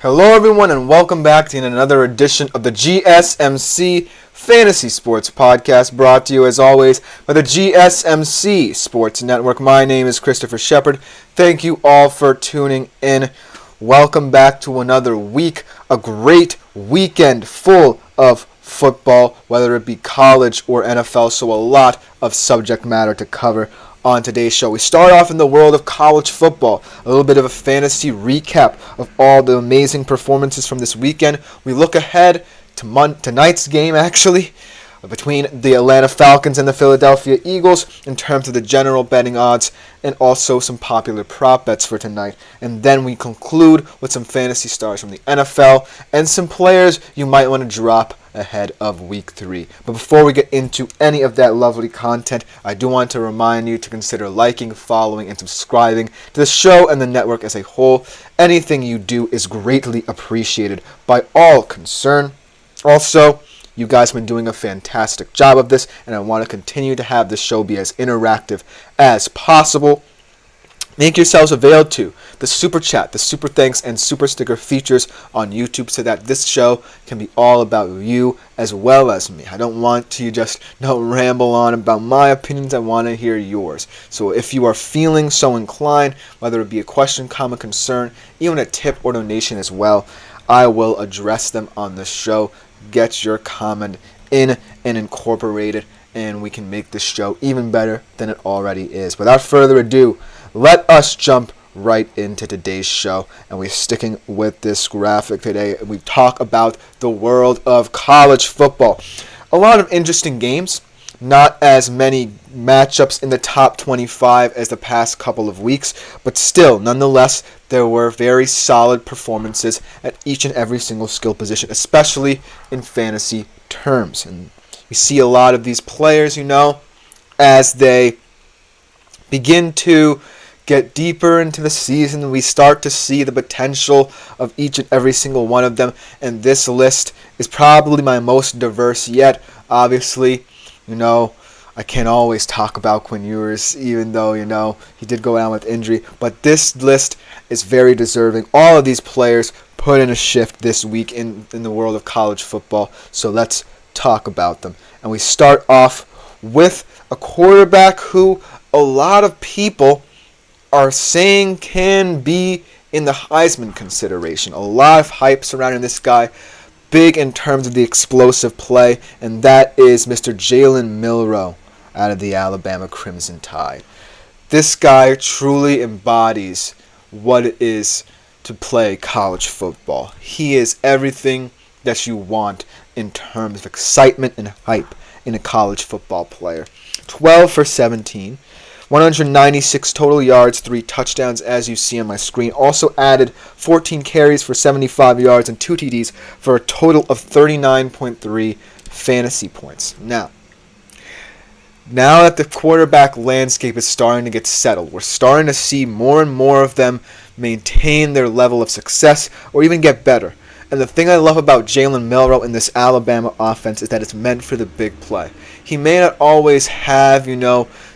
Hello everyone and welcome back to another edition of the GSMC Fantasy Sports Podcast, brought to you as always by the GSMC Sports Network. My name is Christopher Shepard. Thank you all for tuning in. Welcome back to another week, a great weekend full of football, whether it be college or NFL, so a lot of subject matter to cover on today's show. We start off in the world of college football, a little bit of a fantasy recap of all the amazing performances from this weekend. We look ahead to tonight's game, actually, between the Atlanta Falcons and the Philadelphia Eagles in terms of the general betting odds and also some popular prop bets for tonight. And then we conclude with some fantasy stars from the NFL and some players you might want to drop ahead of week 3. But before we get into any of that lovely content, I do want to remind you to consider liking, following, and subscribing to the show and the network as a whole. Anything you do is greatly appreciated by all concerned. Also, you guys have been doing a fantastic job of this, and I want to continue to have this show be as interactive as possible. Make yourselves available to the Super Chat, the Super Thanks, and Super Sticker features on YouTube so that this show can be all about you as well as me. I don't want to just ramble on about my opinions. I want to hear yours. So if you are feeling so inclined, whether it be a question, comment, concern, even a tip or donation as well, I will address them on the show. Get your comment in and incorporate it, and we can make this show even better than it already is. Without further ado, let us jump right into today's show, and we're sticking with this graphic today. We talk about the world of college football. A lot of interesting games, not as many matchups in the top 25 as the past couple of weeks, but still, nonetheless, there were very solid performances at each and every single skill position, especially in fantasy terms. And we see a lot of these players, as they begin to get deeper into the season, we start to see the potential of each and every single one of them. And this list is probably my most diverse yet. Obviously, I can't always talk about Quinn Ewers, even though, he did go down with injury. But this list is very deserving. All of these players put in a shift this week in the world of college football. So let's talk about them. And we start off with a quarterback who a lot of people are saying can be in the Heisman consideration. A lot of hype surrounding this guy. Big in terms of the explosive play, and that is Mr. Jalen Milroe out of the Alabama Crimson Tide. This guy truly embodies what it is to play college football. He is everything that you want in terms of excitement and hype in a college football player. 12 for 17. 196 total yards, 3 touchdowns, as you see on my screen. Also added 14 carries for 75 yards and 2 TDs for a total of 39.3 fantasy points. Now that the quarterback landscape is starting to get settled, we're starting to see more and more of them maintain their level of success or even get better. And the thing I love about Jalen Milroe in this Alabama offense is that it's meant for the big play. He may not always have,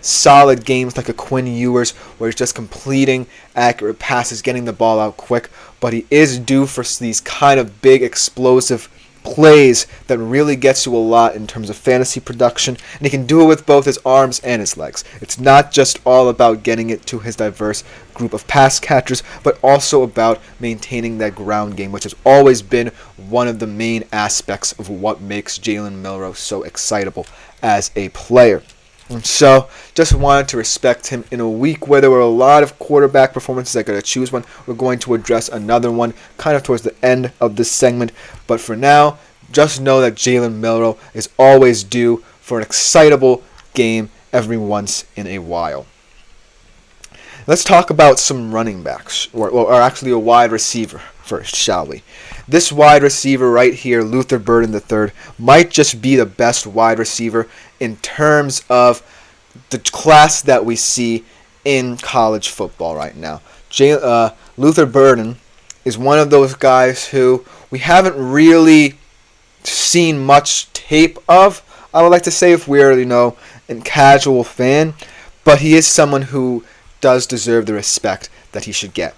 solid games like a Quinn Ewers where he's just completing accurate passes, getting the ball out quick, but he is due for these kind of big explosive plays that really gets you a lot in terms of fantasy production, and he can do it with both his arms and his legs. It's not just all about getting it to his diverse group of pass catchers, but also about maintaining that ground game, which has always been one of the main aspects of what makes Jalen Milroe so excitable as a player. And so, just wanted to respect him in a week where there were a lot of quarterback performances. I got to choose one. We're going to address another one kind of towards the end of this segment. But for now, just know that Jalen Milroe is always due for an excitable game every once in a while. Let's talk about some running backs, or actually a wide receiver first, shall we? This wide receiver right here, Luther Burden III, might just be the best wide receiver in terms of the class that we see in college football right now. Luther Burden is one of those guys who we haven't really seen much tape of, I would like to say, if we're, a casual fan, but he is someone who does deserve the respect that he should get.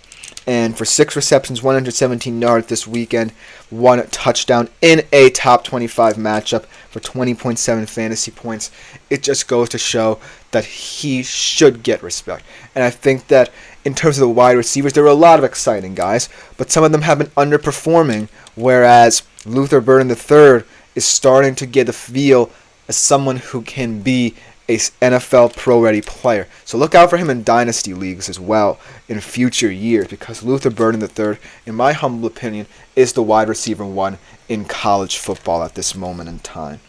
And for 6 receptions, 117 yards this weekend, 1 touchdown in a top 25 matchup for 20.7 fantasy points. It just goes to show that he should get respect. And I think that in terms of the wide receivers, there are a lot of exciting guys, but some of them have been underperforming, whereas Luther Burden III is starting to get the feel as someone who can be a NFL pro-ready player. So look out for him in dynasty leagues as well in future years, because Luther Burden III, in my humble opinion, is the wide receiver 1 in college football at this moment in time.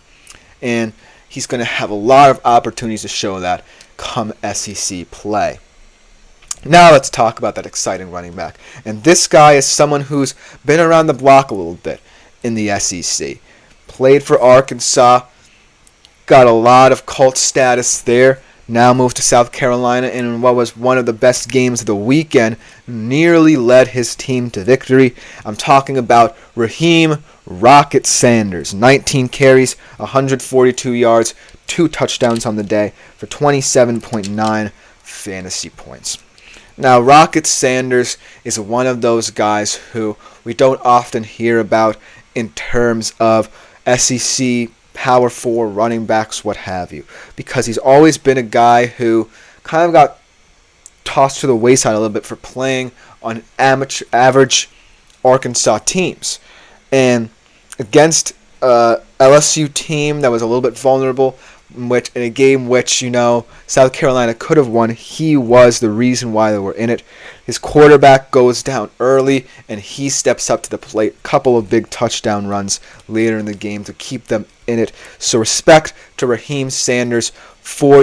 And he's going to have a lot of opportunities to show that come SEC play. Now let's talk about that exciting running back. And this guy is someone who's been around the block a little bit in the SEC. Played for Arkansas, got a lot of cult status there, now moved to South Carolina, and in what was one of the best games of the weekend, nearly led his team to victory. I'm talking about Raheem Rocket Sanders. 19 carries, 142 yards, 2 touchdowns on the day for 27.9 fantasy points. Now, Rocket Sanders is one of those guys who we don't often hear about in terms of SEC Power 4 running backs, what have you, because he's always been a guy who kind of got tossed to the wayside a little bit for playing on average Arkansas teams. And against a LSU team that was a little bit vulnerable, in a game which, South Carolina could have won, he was the reason why they were in it. His quarterback goes down early, and he steps up to the plate. A couple of big touchdown runs later in the game to keep them in it. So respect to Raheem Sanders for,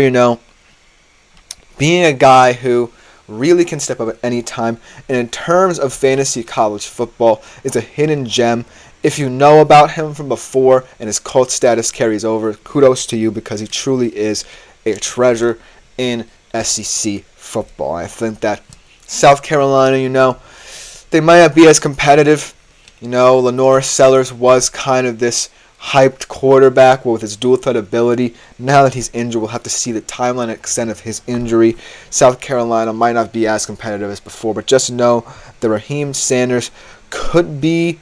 being a guy who really can step up at any time. And in terms of fantasy college football, it's a hidden gem. If you know about him from before and his cult status carries over, kudos to you, because he truly is a treasure in SEC football. I think that South Carolina, they might not be as competitive. Lenore Sellers was kind of this hyped quarterback with his dual threat ability. Now that he's injured, we'll have to see the timeline and extent of his injury. South Carolina might not be as competitive as before, but just know that Raheem Sanders could be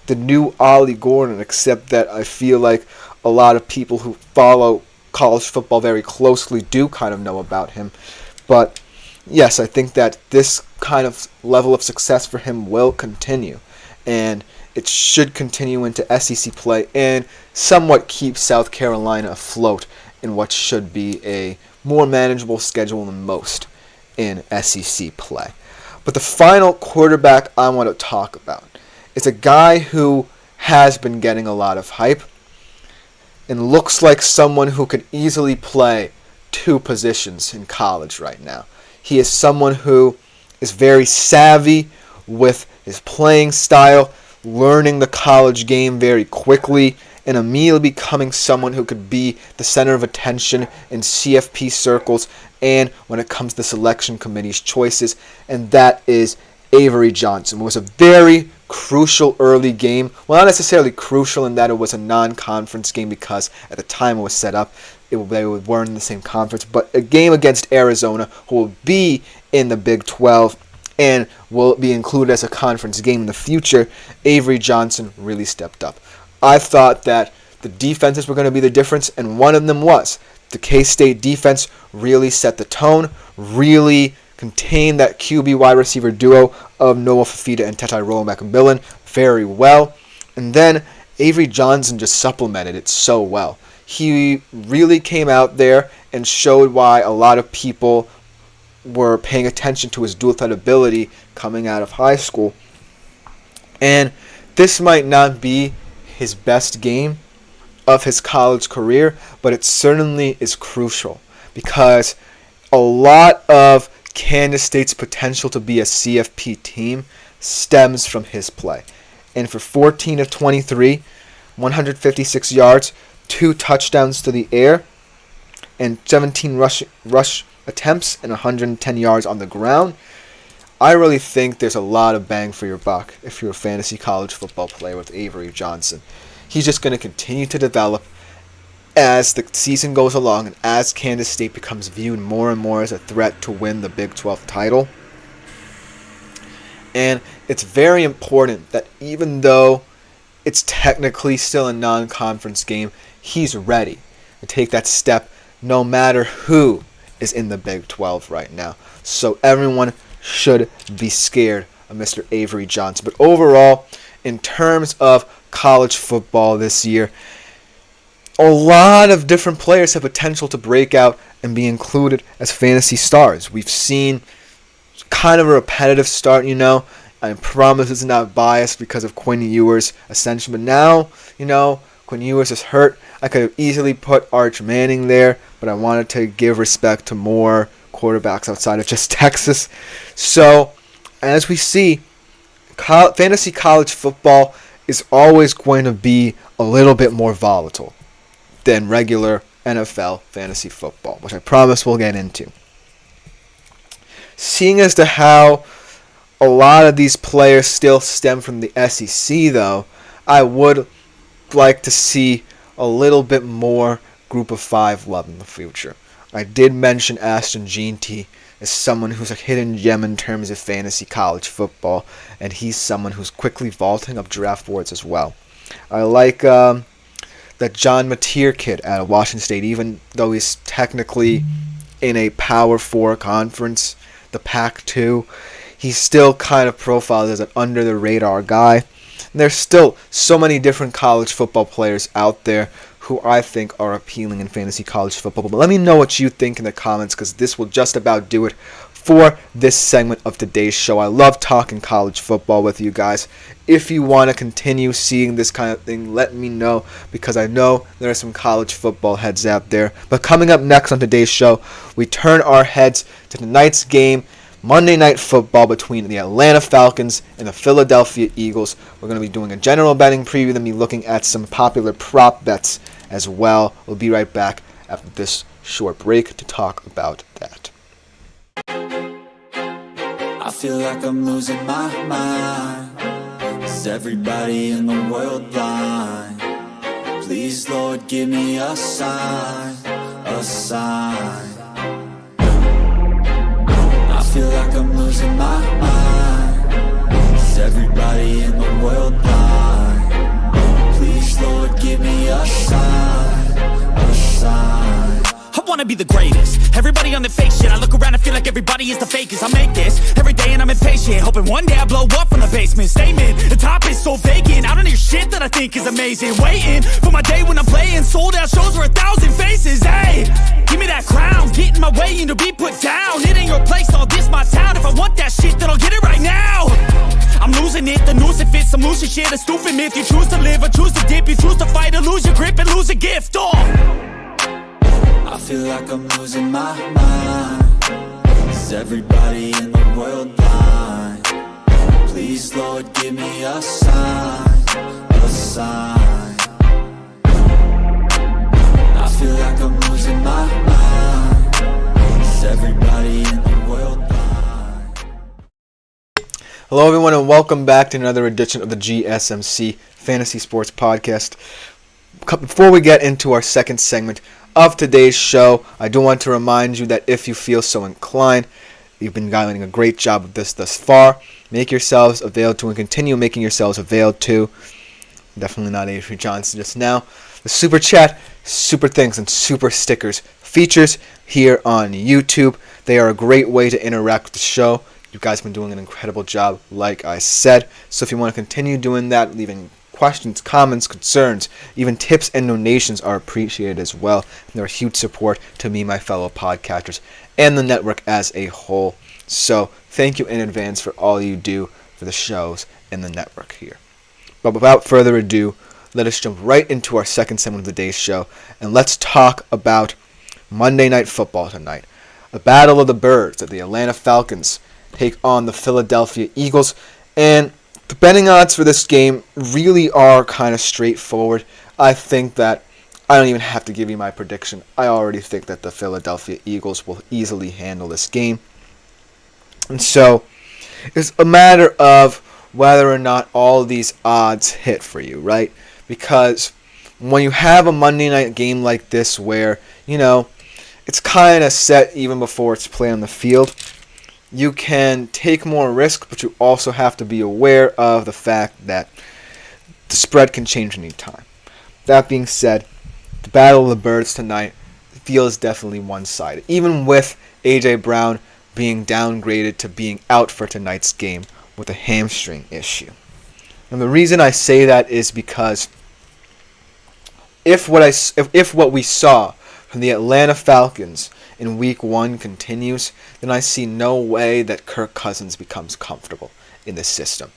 the new Ollie Gordon, except that I feel like a lot of people who follow college football very closely do kind of know about him. But yes, I think that this kind of level of success for him will continue, and it should continue into SEC play and somewhat keep South Carolina afloat in what should be a more manageable schedule than most in SEC play. But the final quarterback I want to talk about is a guy who has been getting a lot of hype and looks like someone who could easily play 2 positions in college right now. He is someone who is very savvy with his playing style, learning the college game very quickly, and immediately becoming someone who could be the center of attention in CFP circles and when it comes to the selection committee's choices, and that is Avery Johnson. It was a very crucial early game. Well, not necessarily crucial in that it was a non-conference game, because at the time it was set up, they weren't in the same conference, but a game against Arizona, who will be in the Big 12 and will be included as a conference game in the future. Avery Johnson really stepped up. I thought that the defenses were going to be the difference, and one of them was. The K-State defense really set the tone, really contained that QB wide receiver duo of Noah Fafita and Tetaroa McMillan very well. And then Avery Johnson just supplemented it so well. He really came out there and showed why a lot of people were paying attention to his dual threat ability coming out of high school. And this might not be his best game of his college career, but it certainly is crucial, because a lot of Kansas State's potential to be a CFP team stems from his play. And for 14 of 23, 156 yards, 2 touchdowns to the air, and 17 rush attempts and 110 yards on the ground, I really think there's a lot of bang for your buck if you're a fantasy college football player with Avery Johnson. He's just going to continue to develop as the season goes along and as Kansas State becomes viewed more and more as a threat to win the Big 12 title. And it's very important that even though it's technically still a non-conference game, he's ready to take that step no matter who is in the Big 12 right now. So everyone should be scared of Mr. Avery Johnson. But overall, in terms of college football this year, a lot of different players have potential to break out and be included as fantasy stars. We've seen kind of a repetitive start, I promise it's not biased because of Quinn Ewers' ascension. But now, Quinn Ewers is hurt. I could have easily put Arch Manning there, but I wanted to give respect to more quarterbacks outside of just Texas. So, as we see, fantasy college football is always going to be a little bit more volatile than regular NFL fantasy football, which I promise we'll get into. Seeing as to how a lot of these players still stem from the SEC, though, I would like to see a little bit more Group of 5 love in the future. I did mention Ashton Jeanty as someone who's a hidden gem in terms of fantasy college football, and he's someone who's quickly vaulting up draft boards as well. I like that John Mateer kid out of Washington State, even though he's technically in a Power 4 conference, the Pac-2, he's still kind of profiled as an under-the-radar guy. And there's still so many different college football players out there who I think are appealing in fantasy college football. But let me know what you think in the comments, because this will just about do it for this segment of today's show. I love talking college football with you guys. If you want to continue seeing this kind of thing, let me know, because I know there are some college football heads out there. But coming up next on today's show, we turn our heads to tonight's game, Monday Night Football between the Atlanta Falcons and the Philadelphia Eagles. We're going to be doing a general betting preview, then be looking at some popular prop bets as well. We'll be right back after this short break to talk about that. I feel like I'm losing my mind. Is everybody in the world blind? Please, Lord, give me a sign, a sign. I feel like I'm losing my mind. Is everybody in the world blind? Please, Lord, give me a sign, a sign. I wanna be the greatest. Everybody on the fake shit. I look around and feel like everybody is the fakest. I make this every day and I'm impatient, hoping one day I blow up from the basement. Statement, the top is so vacant. I don't hear shit that I think is amazing. Waiting for my day when I'm playing sold out shows for 1,000 faces. Hey, give me that crown, get in my way and to be put down. It ain't your place, all this my town. If I want that shit, then I'll get it right now. I'm losing it, the noose it fits. I'm losing shit, a stupid myth. You choose to live or choose to dip. You choose to fight or lose your grip and lose a gift. I feel like I'm losing my mind. Is everybody in the world blind? Please, Lord, give me a sign, a sign. I feel like I'm losing my mind. Is everybody in the world blind? Hello everyone, and welcome back to another edition of the GSMC Fantasy Sports Podcast. Before we get into our second segment of today's show, I do want to remind you that if you feel so inclined, you've been doing a great job of this thus far. Make yourselves available to and continue making yourselves available to. Definitely not Avery Johnson just now. The Super Chat, Super Thanks, and Super Stickers features here on YouTube. They are a great way to interact with the show. You guys have been doing an incredible job, like I said. So if you want to continue doing that, leaving questions, comments, concerns, even tips and donations are appreciated as well. And they're a huge support to me, my fellow podcasters, and the network as a whole. So thank you in advance for all you do for the shows and the network here. But without further ado, let us jump right into our second segment of the day's show, and let's talk about Monday Night Football tonight. A battle of the birds that the Atlanta Falcons take on the Philadelphia Eagles, and the betting odds for this game really are kind of straightforward. I think that I don't even have to give you my prediction. I already think that the Philadelphia Eagles will easily handle this game. And so it's a matter of whether or not all these odds hit for you, right? Because when you have a Monday night game like this where, it's kind of set even before it's played on the field, you can take more risk, but you also have to be aware of the fact that the spread can change any time. That being said, the Battle of the Birds tonight feels definitely one-sided, even with A.J. Brown being downgraded to being out for tonight's game with a hamstring issue. And the reason I say that is because if what we saw from the Atlanta Falcons in Week 1 continues, then I see no way that Kirk Cousins becomes comfortable in this system.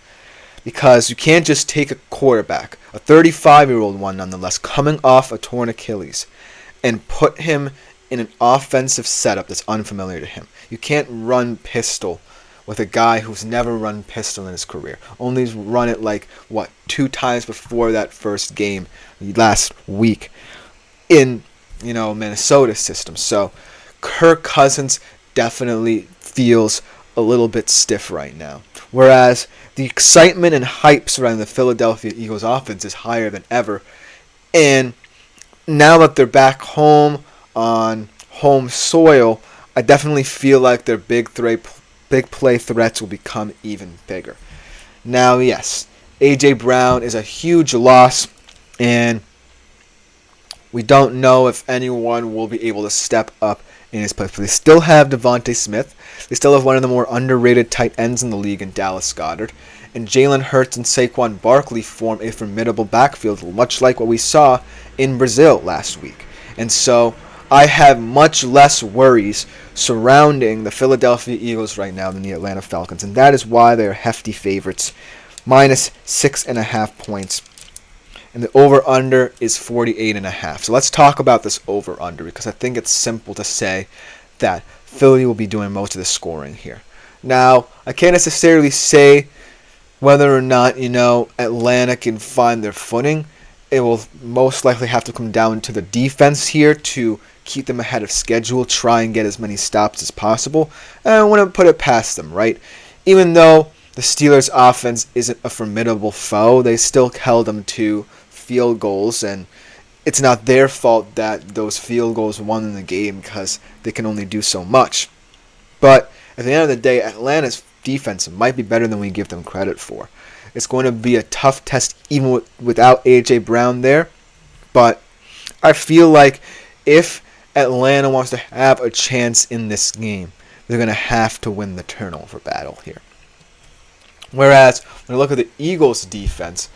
Because you can't just take a quarterback, a 35-year-old one nonetheless, coming off a torn Achilles, and put him in an offensive setup that's unfamiliar to him. You can't run pistol with a guy who's never run pistol in his career. Only run it 2 times before that first game last week in, Minnesota system. So Kirk Cousins definitely feels a little bit stiff right now. Whereas the excitement and hype surrounding the Philadelphia Eagles offense is higher than ever. And now that they're back home on home soil, I definitely feel like their big play threats will become even bigger. Now, yes, A.J. Brown is a huge loss, and we don't know if anyone will be able to step up in his place. But they still have Devontae Smith. They still have one of the more underrated tight ends in the league in Dallas Goedert. And Jalen Hurts and Saquon Barkley form a formidable backfield, much like what we saw in Brazil last week. And so I have much less worries surrounding the Philadelphia Eagles right now than the Atlanta Falcons. And that is why they're hefty favorites, minus 6.5 points. And the over-under is 48.5. So let's talk about this over-under, because I think it's simple to say that Philly will be doing most of the scoring here. Now, I can't necessarily say whether or not, Atlanta can find their footing. It will most likely have to come down to the defense here to keep them ahead of schedule, try and get as many stops as possible. And I wouldn't put it past them, right? Even though the Steelers' offense isn't a formidable foe, they still held them to field goals, and it's not their fault that those field goals won in the game because they can only do so much. But at the end of the day, Atlanta's defense might be better than we give them credit for. It's going to be a tough test even without A.J. Brown there, but I feel like if Atlanta wants to have a chance in this game, they're going to have to win the turnover battle here. Whereas, when I look at the Eagles' defense,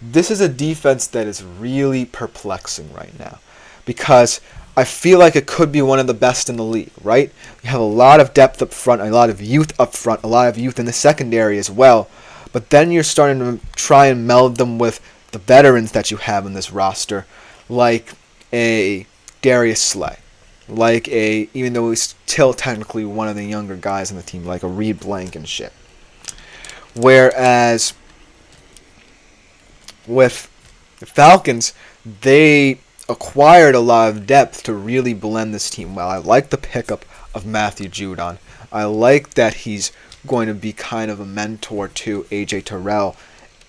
this is a defense that is really perplexing right now, because I feel like it could be one of the best in the league, right? You have a lot of depth up front, a lot of youth up front, a lot of youth in the secondary as well, but then you're starting to try and meld them with the veterans that you have in this roster, like a Darius Slay, like even though he's still technically one of the younger guys on the team, like a Reed Blankenship. Whereas with the Falcons, they acquired a lot of depth to really blend this team well. I like the pickup of Matthew Judon. I like that he's going to be kind of a mentor to A.J. Terrell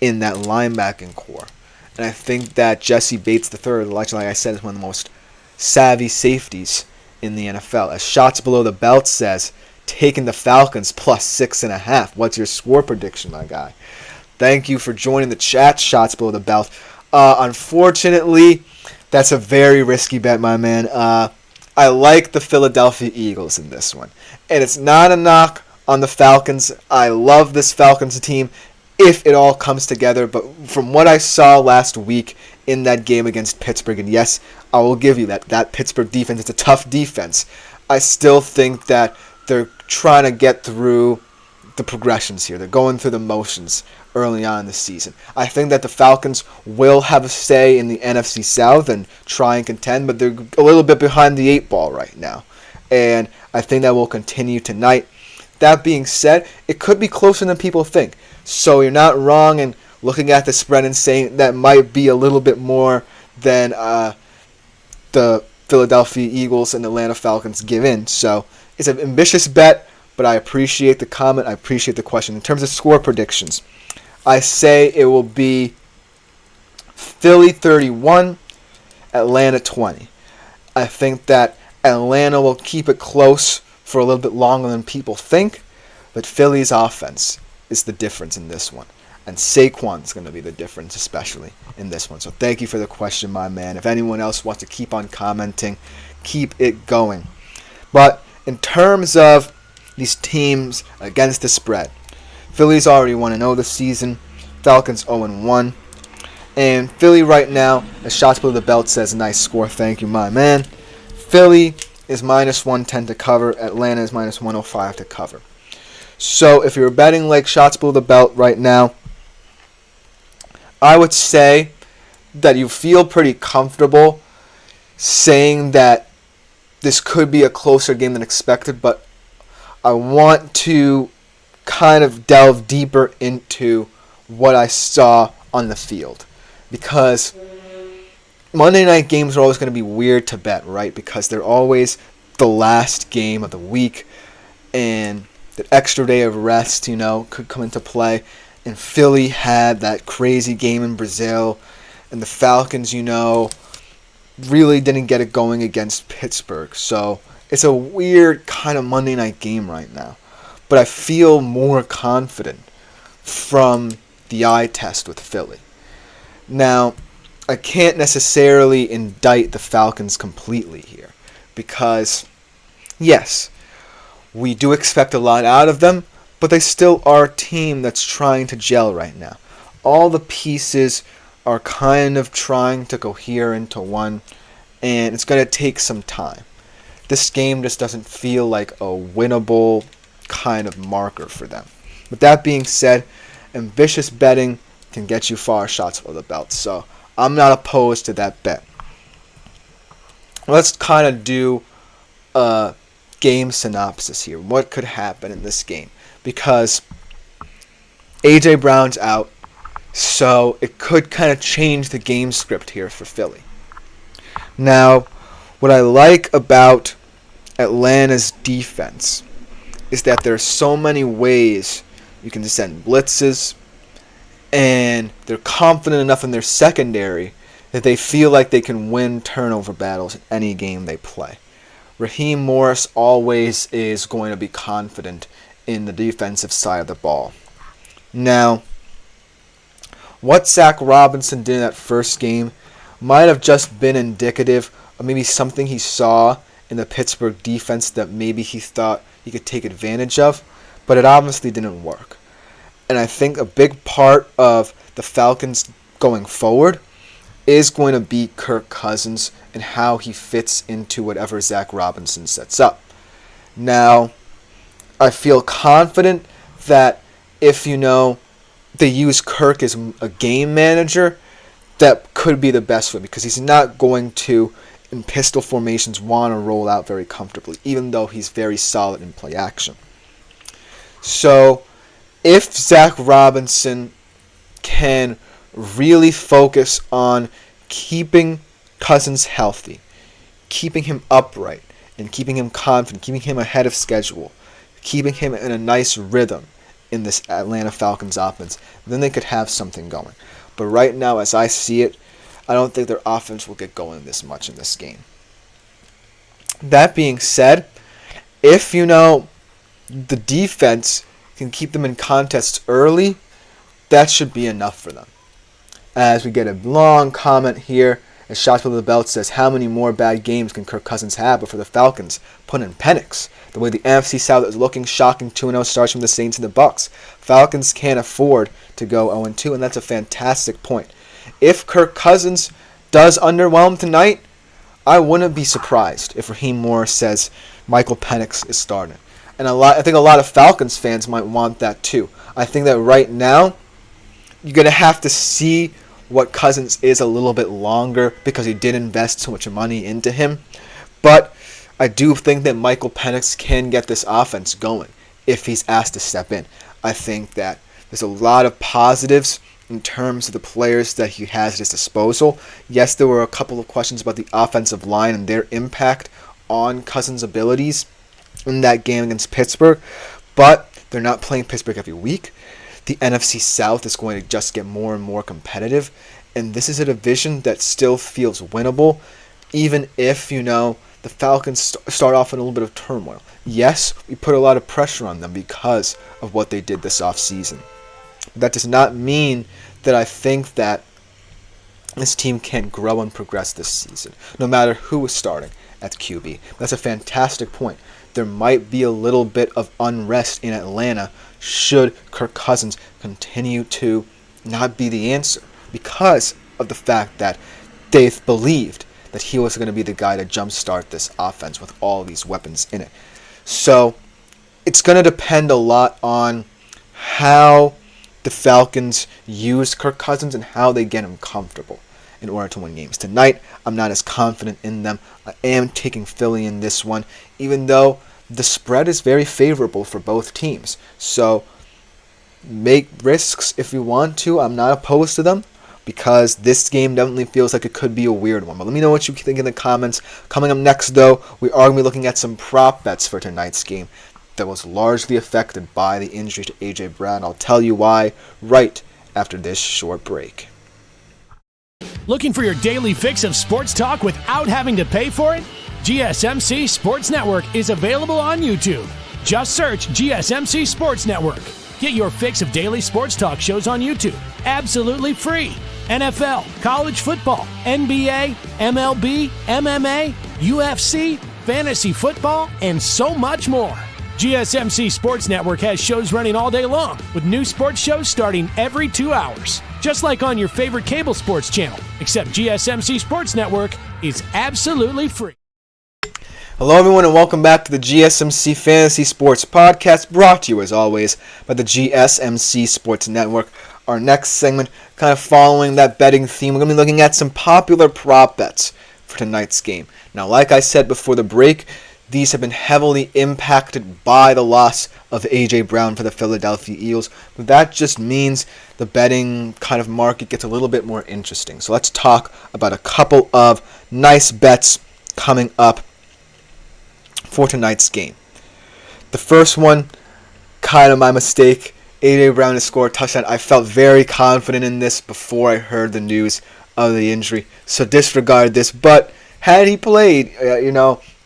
in that linebacking core. And I think that Jesse Bates III, like I said, is one of the most savvy safeties in the NFL. As Shots Below the Belt says, taking the Falcons plus 6.5. What's your score prediction, my guy? Thank you for joining the chat, Shots Below the Belt. Unfortunately, that's a very risky bet, my man. I like the Philadelphia Eagles in this one. And it's not a knock on the Falcons. I love this Falcons team if it all comes together. But from what I saw last week in that game against Pittsburgh, and yes, I will give you that Pittsburgh defense, it's a tough defense. I still think that they're trying to get through the progressions here. They're going through the motions early on in the season. I think that the Falcons will have a say in the NFC South and try and contend, but they're a little bit behind the 8 ball right now. And I think that will continue tonight. That being said, it could be closer than people think. So you're not wrong in looking at the spread and saying that might be a little bit more than the Philadelphia Eagles and Atlanta Falcons give in. So it's an ambitious bet, but I appreciate the comment. I appreciate the question. In terms of score predictions, I say it will be Philly 31, Atlanta 20. I think that Atlanta will keep it close for a little bit longer than people think, But Philly's offense is the difference in this one. And Saquon's going to be the difference, especially in this one. So thank you for the question, my man. If anyone else wants to keep on commenting, keep it going. But in terms of these teams against the spread, Philly's already 1-0 this season. Falcons 0-1. And Philly right now, as shots below the belt says, nice score. Thank you, my man. Philly is minus 110 to cover. Atlanta is minus 105 to cover. So if you're betting like shots below the belt right now, I would say that you feel pretty comfortable saying that this could be a closer game than expected, but I want to kind of delve deeper into what I saw on the field. Because Monday night games are always going to be weird to bet, right? Because they're always the last game of the week, and the extra day of rest, could come into play. And Philly had that crazy game in Brazil, and the Falcons, really didn't get it going against Pittsburgh. So it's a weird kind of Monday night game right now. But I feel more confident from the eye test with Philly. Now, I can't necessarily indict the Falcons completely here because, yes, we do expect a lot out of them, but they still are a team that's trying to gel right now. All the pieces are kind of trying to cohere into one, and it's going to take some time. This game just doesn't feel like a winnable kind of marker for them. With that being said, ambitious betting can get you far shots below the belt, so I'm not opposed to that bet. Let's kind of do a game synopsis here. What could happen in this game? Because A.J. Brown's out, so it could kind of change the game script here for Philly. Now, what I like about Atlanta's defense is that there are so many ways you can send blitzes, and they're confident enough in their secondary that they feel like they can win turnover battles in any game they play. Raheem Morris always is going to be confident in the defensive side of the ball. Now, what Zach Robinson did in that first game might have just been indicative of maybe something he saw in the Pittsburgh defense that maybe he thought he could take advantage of, but it obviously didn't work. And I think a big part of the Falcons going forward is going to be Kirk Cousins and how he fits into whatever Zach Robinson sets up. Now, I feel confident that if, they use Kirk as a game manager, that could be the best for him because he's not going to, in pistol formations, want to roll out very comfortably, even though he's very solid in play action. So, if Zach Robinson can really focus on keeping Cousins healthy, keeping him upright, and keeping him confident, keeping him ahead of schedule, keeping him in a nice rhythm in this Atlanta Falcons offense, then they could have something going. But right now, as I see it, I don't think their offense will get going this much in this game. That being said, if, the defense can keep them in contests early, that should be enough for them. As we get a long comment here, as Shots Below the Belt says, how many more bad games can Kirk Cousins have before the Falcons put in Penix? The way the NFC South is looking, shocking 2-0 starts from the Saints and the Bucks. Falcons can't afford to go 0-2, and that's a fantastic point. If Kirk Cousins does underwhelm tonight, I wouldn't be surprised if Raheem Morris says Michael Penix is starting. And I think a lot of Falcons fans might want that too. I think that right now, you're going to have to see what Cousins is a little bit longer because he did invest so much money into him. But I do think that Michael Penix can get this offense going if he's asked to step in. I think that there's a lot of positives in terms of the players that he has at his disposal. Yes, there were a couple of questions about the offensive line and their impact on Cousins' abilities in that game against Pittsburgh, but they're not playing Pittsburgh every week. The NFC South is going to just get more and more competitive, and this is a division that still feels winnable, even if, the Falcons start off in a little bit of turmoil. Yes, we put a lot of pressure on them because of what they did this offseason. That does not mean that I think that this team can't grow and progress this season, no matter who is starting at QB. That's a fantastic point. There might be a little bit of unrest in Atlanta should Kirk Cousins continue to not be the answer because of the fact that they believed that he was going to be the guy to jumpstart this offense with all these weapons in it. So it's going to depend a lot on how the Falcons use Kirk Cousins and how they get him comfortable in order to win games. Tonight, I'm not as confident in them. I am taking Philly in this one, even though the spread is very favorable for both teams. So make risks if you want to. I'm not opposed to them because this game definitely feels like it could be a weird one. But let me know what you think in the comments. Coming up next, though, we are going to be looking at some prop bets for tonight's game that was largely affected by the injury to A.J. Brown. I'll tell you why right after this short break. Looking for your daily fix of sports talk without having to pay for it? GSMC Sports Network is available on YouTube. Just search GSMC Sports Network. Get your fix of daily sports talk shows on YouTube, absolutely free. NFL, college football, NBA, MLB, MMA, UFC, fantasy football, and so much more. GSMC Sports Network has shows running all day long, with new sports shows starting every 2 hours. Just like on your favorite cable sports channel, except GSMC Sports Network is absolutely free. Hello everyone and welcome back to the GSMC Fantasy Sports Podcast, brought to you as always by the GSMC Sports Network. Our next segment, kind of following that betting theme, we're going to be looking at some popular prop bets for tonight's game. Now, like I said before the break, these have been heavily impacted by the loss of A.J. Brown for the Philadelphia Eagles. But that just means the betting kind of market gets a little bit more interesting. So let's talk about a couple of nice bets coming up for tonight's game. The first one, kind of my mistake. A.J. Brown to score a touchdown. I felt very confident in this before I heard the news of the injury. So disregard this. But had he played,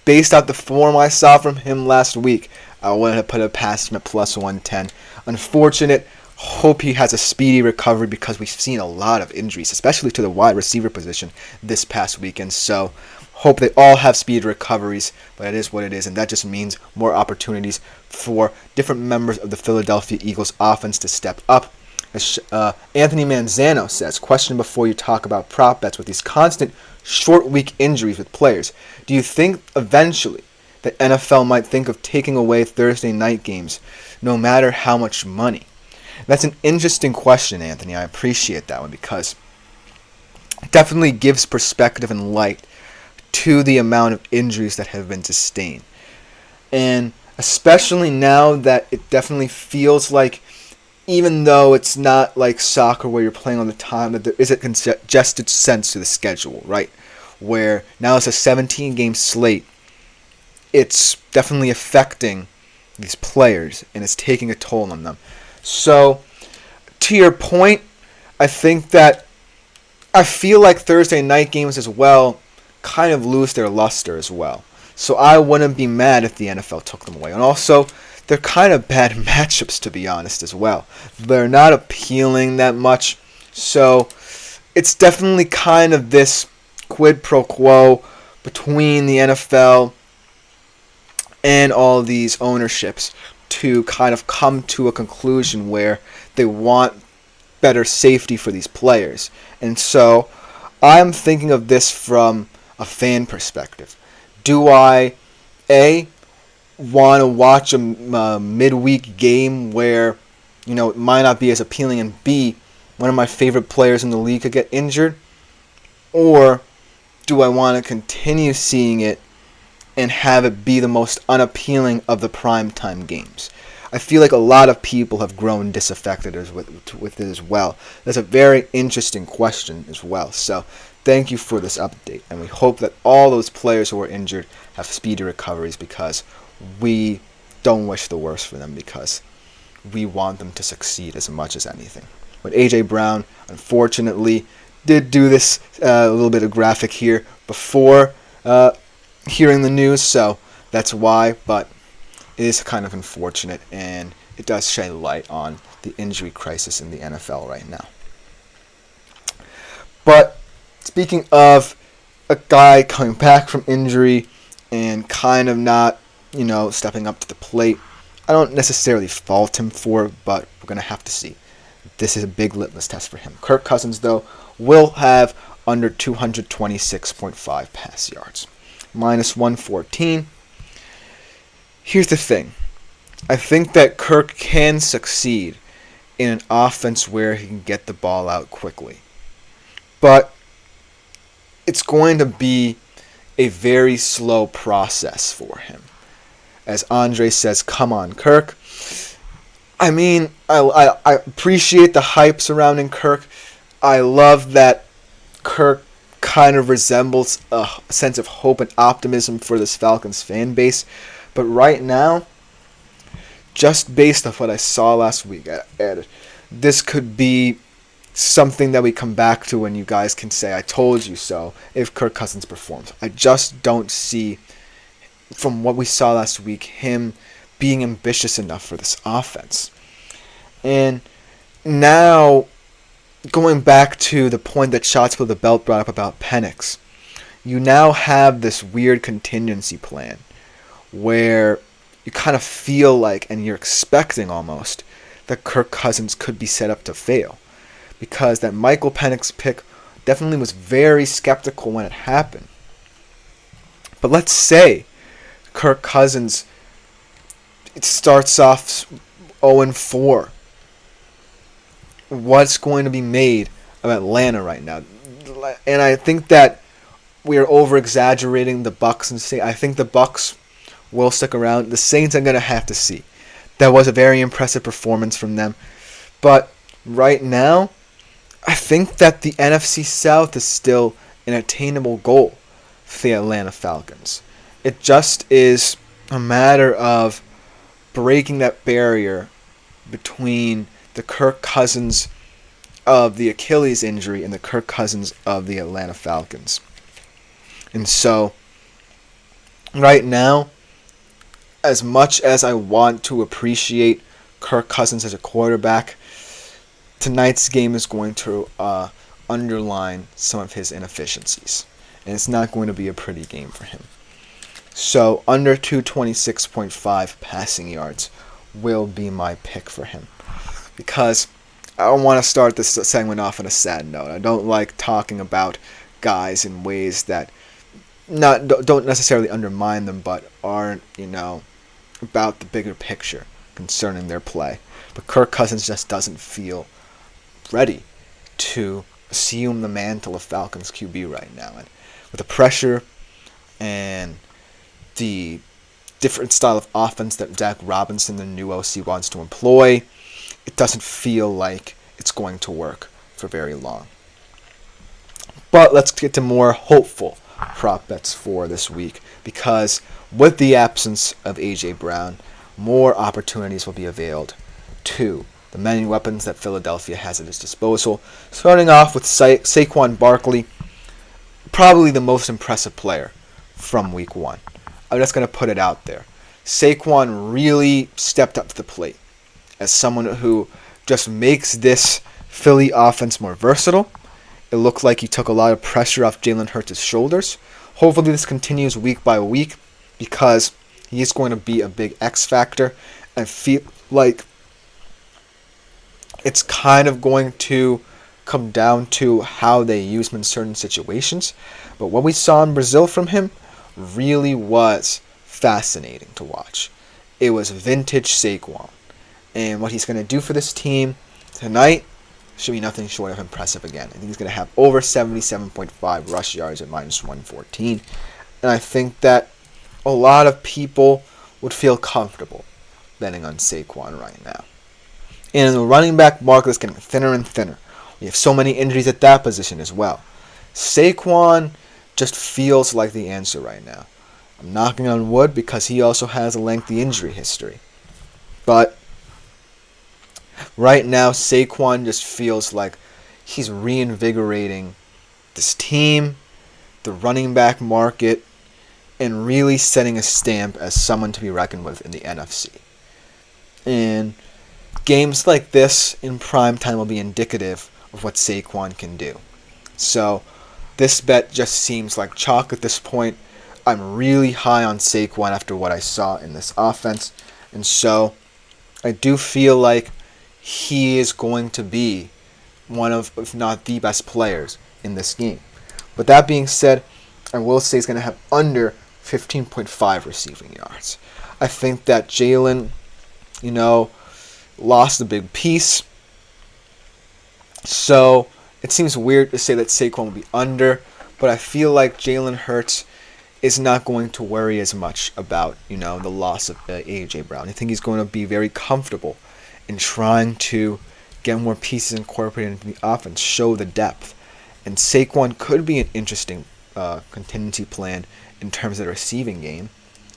based off the form I saw from him last week, I would have put it past him at plus 110. Unfortunate. Hope he has a speedy recovery because we've seen a lot of injuries, especially to the wide receiver position this past weekend. So hope they all have speedy recoveries, but it is what it is, and that just means more opportunities for different members of the Philadelphia Eagles offense to step up. As Anthony Manzano says, question before you talk about prop bets: with these constant short week injuries with players, do you think eventually the NFL might think of taking away Thursday night games, no matter how much money? That's an interesting question, Anthony. I appreciate that one because it definitely gives perspective and light to the amount of injuries that have been sustained. And especially now that it definitely feels like, even though it's not like soccer where you're playing all the time, that there is a congested sense to the schedule, right? Where now it's a 17-game slate. It's definitely affecting these players, and it's taking a toll on them. So, to your point, I think that I feel like Thursday night games as well kind of lose their luster as well. So I wouldn't be mad if the NFL took them away. And also, they're kind of bad matchups, to be honest, as well. They're not appealing that much. So it's definitely kind of this quid pro quo between the NFL and all these ownerships to kind of come to a conclusion where they want better safety for these players. And so I'm thinking of this from a fan perspective. Do I, A, want to watch a midweek game where, it might not be as appealing, and B, one of my favorite players in the league could get injured? Or do I want to continue seeing it and have it be the most unappealing of the primetime games? I feel like a lot of people have grown disaffected with it as well. That's a very interesting question as well. So thank you for this update, and we hope that all those players who are injured have speedy recoveries, because we don't wish the worst for them, because we want them to succeed as much as anything. But A.J. Brown, unfortunately, did do this, a little bit of graphic here, before hearing the news, so that's why, but it is kind of unfortunate, and it does shed light on the injury crisis in the NFL right now. But speaking of a guy coming back from injury and kind of not, stepping up to the plate, I don't necessarily fault him for it, but we're going to have to see. This is a big litmus test for him. Kirk Cousins, though, will have under 226.5 pass yards. Minus 114. Here's the thing. I think that Kirk can succeed in an offense where he can get the ball out quickly. But it's going to be a very slow process for him. As Andre says, come on, Kirk. I mean, I appreciate the hype surrounding Kirk. I love that Kirk kind of resembles a sense of hope and optimism for this Falcons fan base. But right now, just based off what I saw last week, this could be something that we come back to when you guys can say, I told you so, if Kirk Cousins performs. I just don't see, from what we saw last week, him being ambitious enough for this offense. And now, going back to the point that Shots Below the Belt brought up about Penix, you now have this weird contingency plan where you kind of feel like, and you're expecting almost, that Kirk Cousins could be set up to fail. Because that Michael Penix pick definitely was very skeptical when it happened. But let's say Kirk Cousins, it starts off 0-4. What's going to be made of Atlanta right now? And I think that we are over-exaggerating the Bucs and say I think the Bucs will stick around. The Saints I'm going to have to see. That was a very impressive performance from them. But right now, I think that the NFC South is still an attainable goal for the Atlanta Falcons. It just is a matter of breaking that barrier between the Kirk Cousins of the Achilles injury and the Kirk Cousins of the Atlanta Falcons. And so, right now, as much as I want to appreciate Kirk Cousins as a quarterback, tonight's game is going to underline some of his inefficiencies. And it's not going to be a pretty game for him. So, under 226.5 passing yards will be my pick for him. Because I don't want to start this segment off on a sad note. I don't like talking about guys in ways that don't necessarily undermine them, but aren't, about the bigger picture concerning their play. But Kirk Cousins just doesn't feel ready to assume the mantle of Falcons QB right now. And with the pressure and the different style of offense that Zach Robinson, the new OC, wants to employ, it doesn't feel like it's going to work for very long. But let's get to more hopeful prop bets for this week, because with the absence of A.J. Brown, more opportunities will be availed to the many weapons that Philadelphia has at its disposal. Starting off with Saquon Barkley, probably the most impressive player from Week 1. I'm just going to put it out there. Saquon really stepped up to the plate as someone who just makes this Philly offense more versatile. It looked like he took a lot of pressure off Jalen Hurts' shoulders. Hopefully this continues week by week, because he is going to be a big X factor. I feel like it's kind of going to come down to how they use him in certain situations. But what we saw in Brazil from him really was fascinating to watch. It was vintage Saquon. And what he's going to do for this team tonight should be nothing short of impressive again. I think he's going to have over 77.5 rush yards at minus 114. And I think that a lot of people would feel comfortable betting on Saquon right now. And the running back market is getting thinner and thinner. We have so many injuries at that position as well. Saquon just feels like the answer right now. I'm knocking on wood because he also has a lengthy injury history. But right now, Saquon just feels like he's reinvigorating this team, the running back market, and really setting a stamp as someone to be reckoned with in the NFC. And games like this in prime time will be indicative of what Saquon can do. So this bet just seems like chalk at this point. I'm really high on Saquon after what I saw in this offense. And so I do feel like he is going to be one of, if not the best players in this game. But that being said, I will say he's going to have under 15.5 receiving yards. I think that Jalen, lost a big piece. So it seems weird to say that Saquon will be under, but I feel like Jalen Hurts is not going to worry as much about, the loss of A.J. Brown. I think he's going to be very comfortable in trying to get more pieces incorporated into the offense, show the depth. And Saquon could be an interesting contingency plan in terms of the receiving game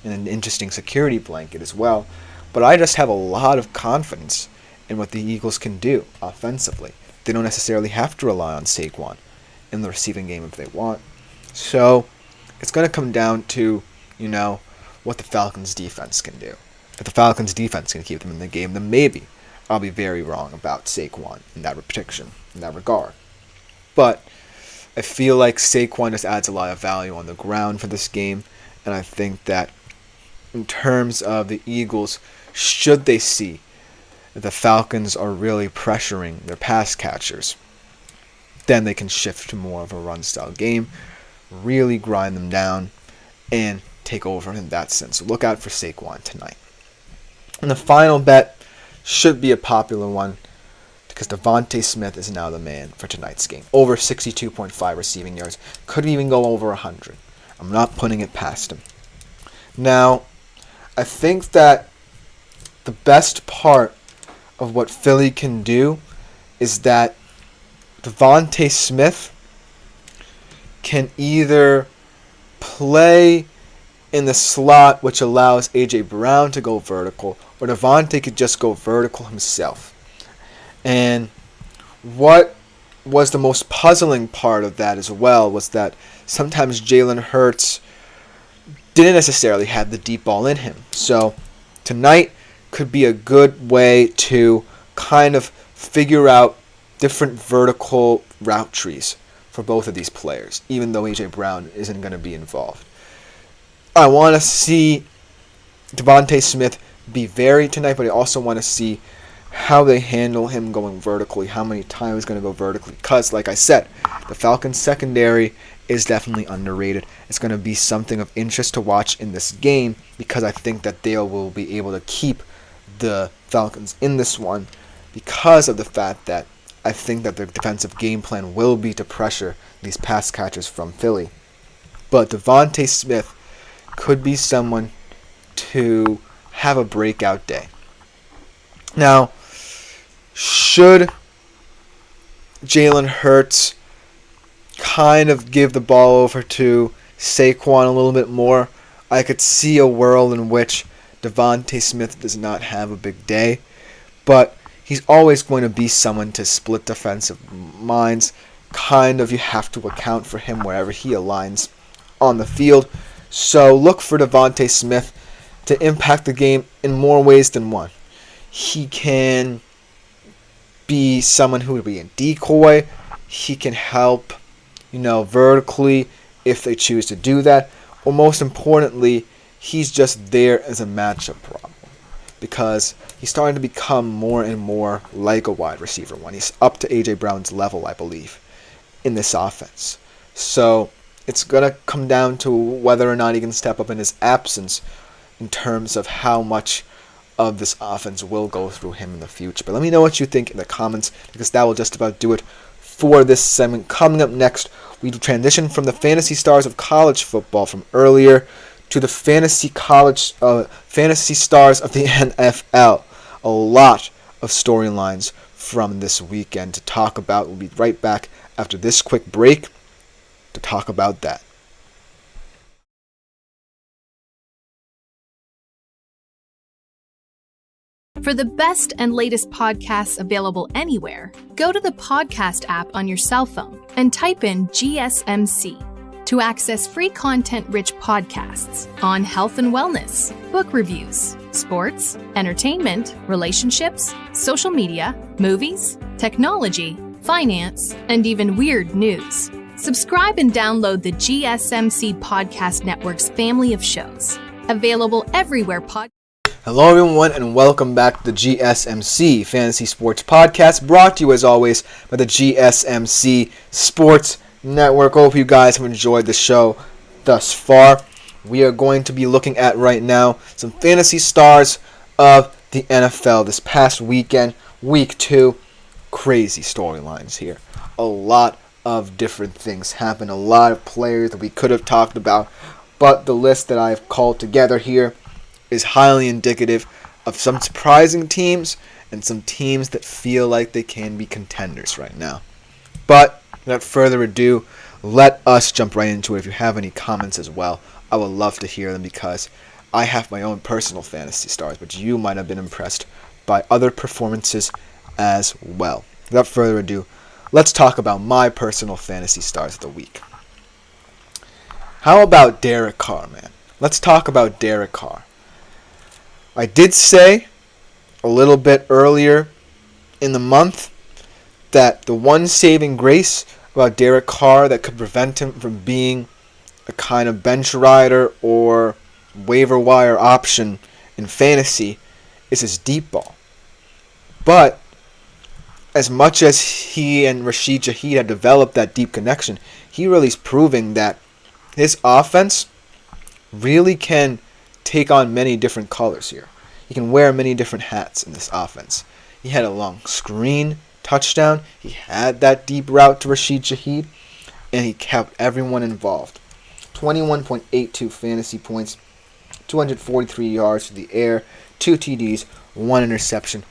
and an interesting security blanket as well. But I just have a lot of confidence in what the Eagles can do offensively. They don't necessarily have to rely on Saquon in the receiving game if they want. So it's going to come down to, what the Falcons' defense can do. If the Falcons' defense can keep them in the game, then maybe I'll be very wrong about Saquon in that regard. But I feel like Saquon just adds a lot of value on the ground for this game, and I think that in terms of the Eagles, should they see that the Falcons are really pressuring their pass catchers, then they can shift to more of a run-style game, really grind them down, and take over in that sense. So look out for Saquon tonight. And the final bet should be a popular one because Devontae Smith is now the man for tonight's game. Over 62.5 receiving yards. Could even go over 100. I'm not putting it past him. Now, I think that the best part of what Philly can do is that Devontae Smith can either play in the slot, which allows A.J. Brown to go vertical, or Devontae could just go vertical himself. And what was the most puzzling part of that as well was that sometimes Jalen Hurts didn't necessarily have the deep ball in him. So tonight could be a good way to kind of figure out different vertical route trees for both of these players, even though A.J. Brown isn't going to be involved. I want to see Devontae Smith be varied tonight, but I also want to see how they handle him going vertically, how many times he's going to go vertically. Because, like I said, the Falcons' secondary is definitely underrated. It's going to be something of interest to watch in this game because I think that they will be able to keep the Falcons in this one because of the fact that I think that their defensive game plan will be to pressure these pass catchers from Philly. But Devontae Smith could be someone to have a breakout day. Now, should Jalen Hurts kind of give the ball over to Saquon a little bit more, I could see a world in which Devontae Smith does not have a big day, but he's always going to be someone to split defensive minds. Kind of, you have to account for him wherever he aligns on the field. So look for Devontae Smith to impact the game in more ways than one. He can be someone who would be a decoy. He can help, vertically if they choose to do that. Or most importantly, he's just there as a matchup problem because he's starting to become more and more like a wide receiver when he's up to A.J. Brown's level, I believe, in this offense. So it's going to come down to whether or not he can step up in his absence in terms of how much of this offense will go through him in the future. But let me know what you think in the comments because that will just about do it for this segment. Coming up next, we transition from the fantasy stars of college football from earlier to the fantasy stars of the NFL. A lot of storylines from this weekend to talk about. We'll be right back after this quick break to talk about that. For the best and latest podcasts available anywhere, go to the podcast app on your cell phone and type in GSMC. to access free content-rich podcasts on health and wellness, book reviews, sports, entertainment, relationships, social media, movies, technology, finance, and even weird news. Subscribe and download the GSMC Podcast Network's family of shows, available everywhere Hello everyone and welcome back to the GSMC Fantasy Sports Podcast, brought to you as always by the GSMC Sports Network. Hope you guys have enjoyed the show thus far. We are going to be looking at right now some fantasy stars of the NFL this past weekend, week 2. Crazy storylines here. A lot of different things happened, a lot of players that we could have talked about, but the list that I've called together here is highly indicative of some surprising teams and some teams that feel like they can be contenders right now. But without further ado, let us jump right into it. If you have any comments as well, I would love to hear them because I have my own personal fantasy stars, but you might have been impressed by other performances as well. Without further ado, let's talk about my personal fantasy stars of the week. How about Derek Carr, man? Let's talk about Derek Carr. I did say a little bit earlier in the month that the one saving grace about Derek Carr that could prevent him from being a kind of bench rider or waiver wire option in fantasy is his deep ball. But as much as he and Rashid Shaheed had developed that deep connection, he really is proving that his offense really can take on many different colors here. He can wear many different hats in this offense. He had a long screen touchdown. He had that deep route to Rashid Shaheed, and he kept everyone involved. 21.82 fantasy points, 243 yards through the air, 2 TDs, 1 interception.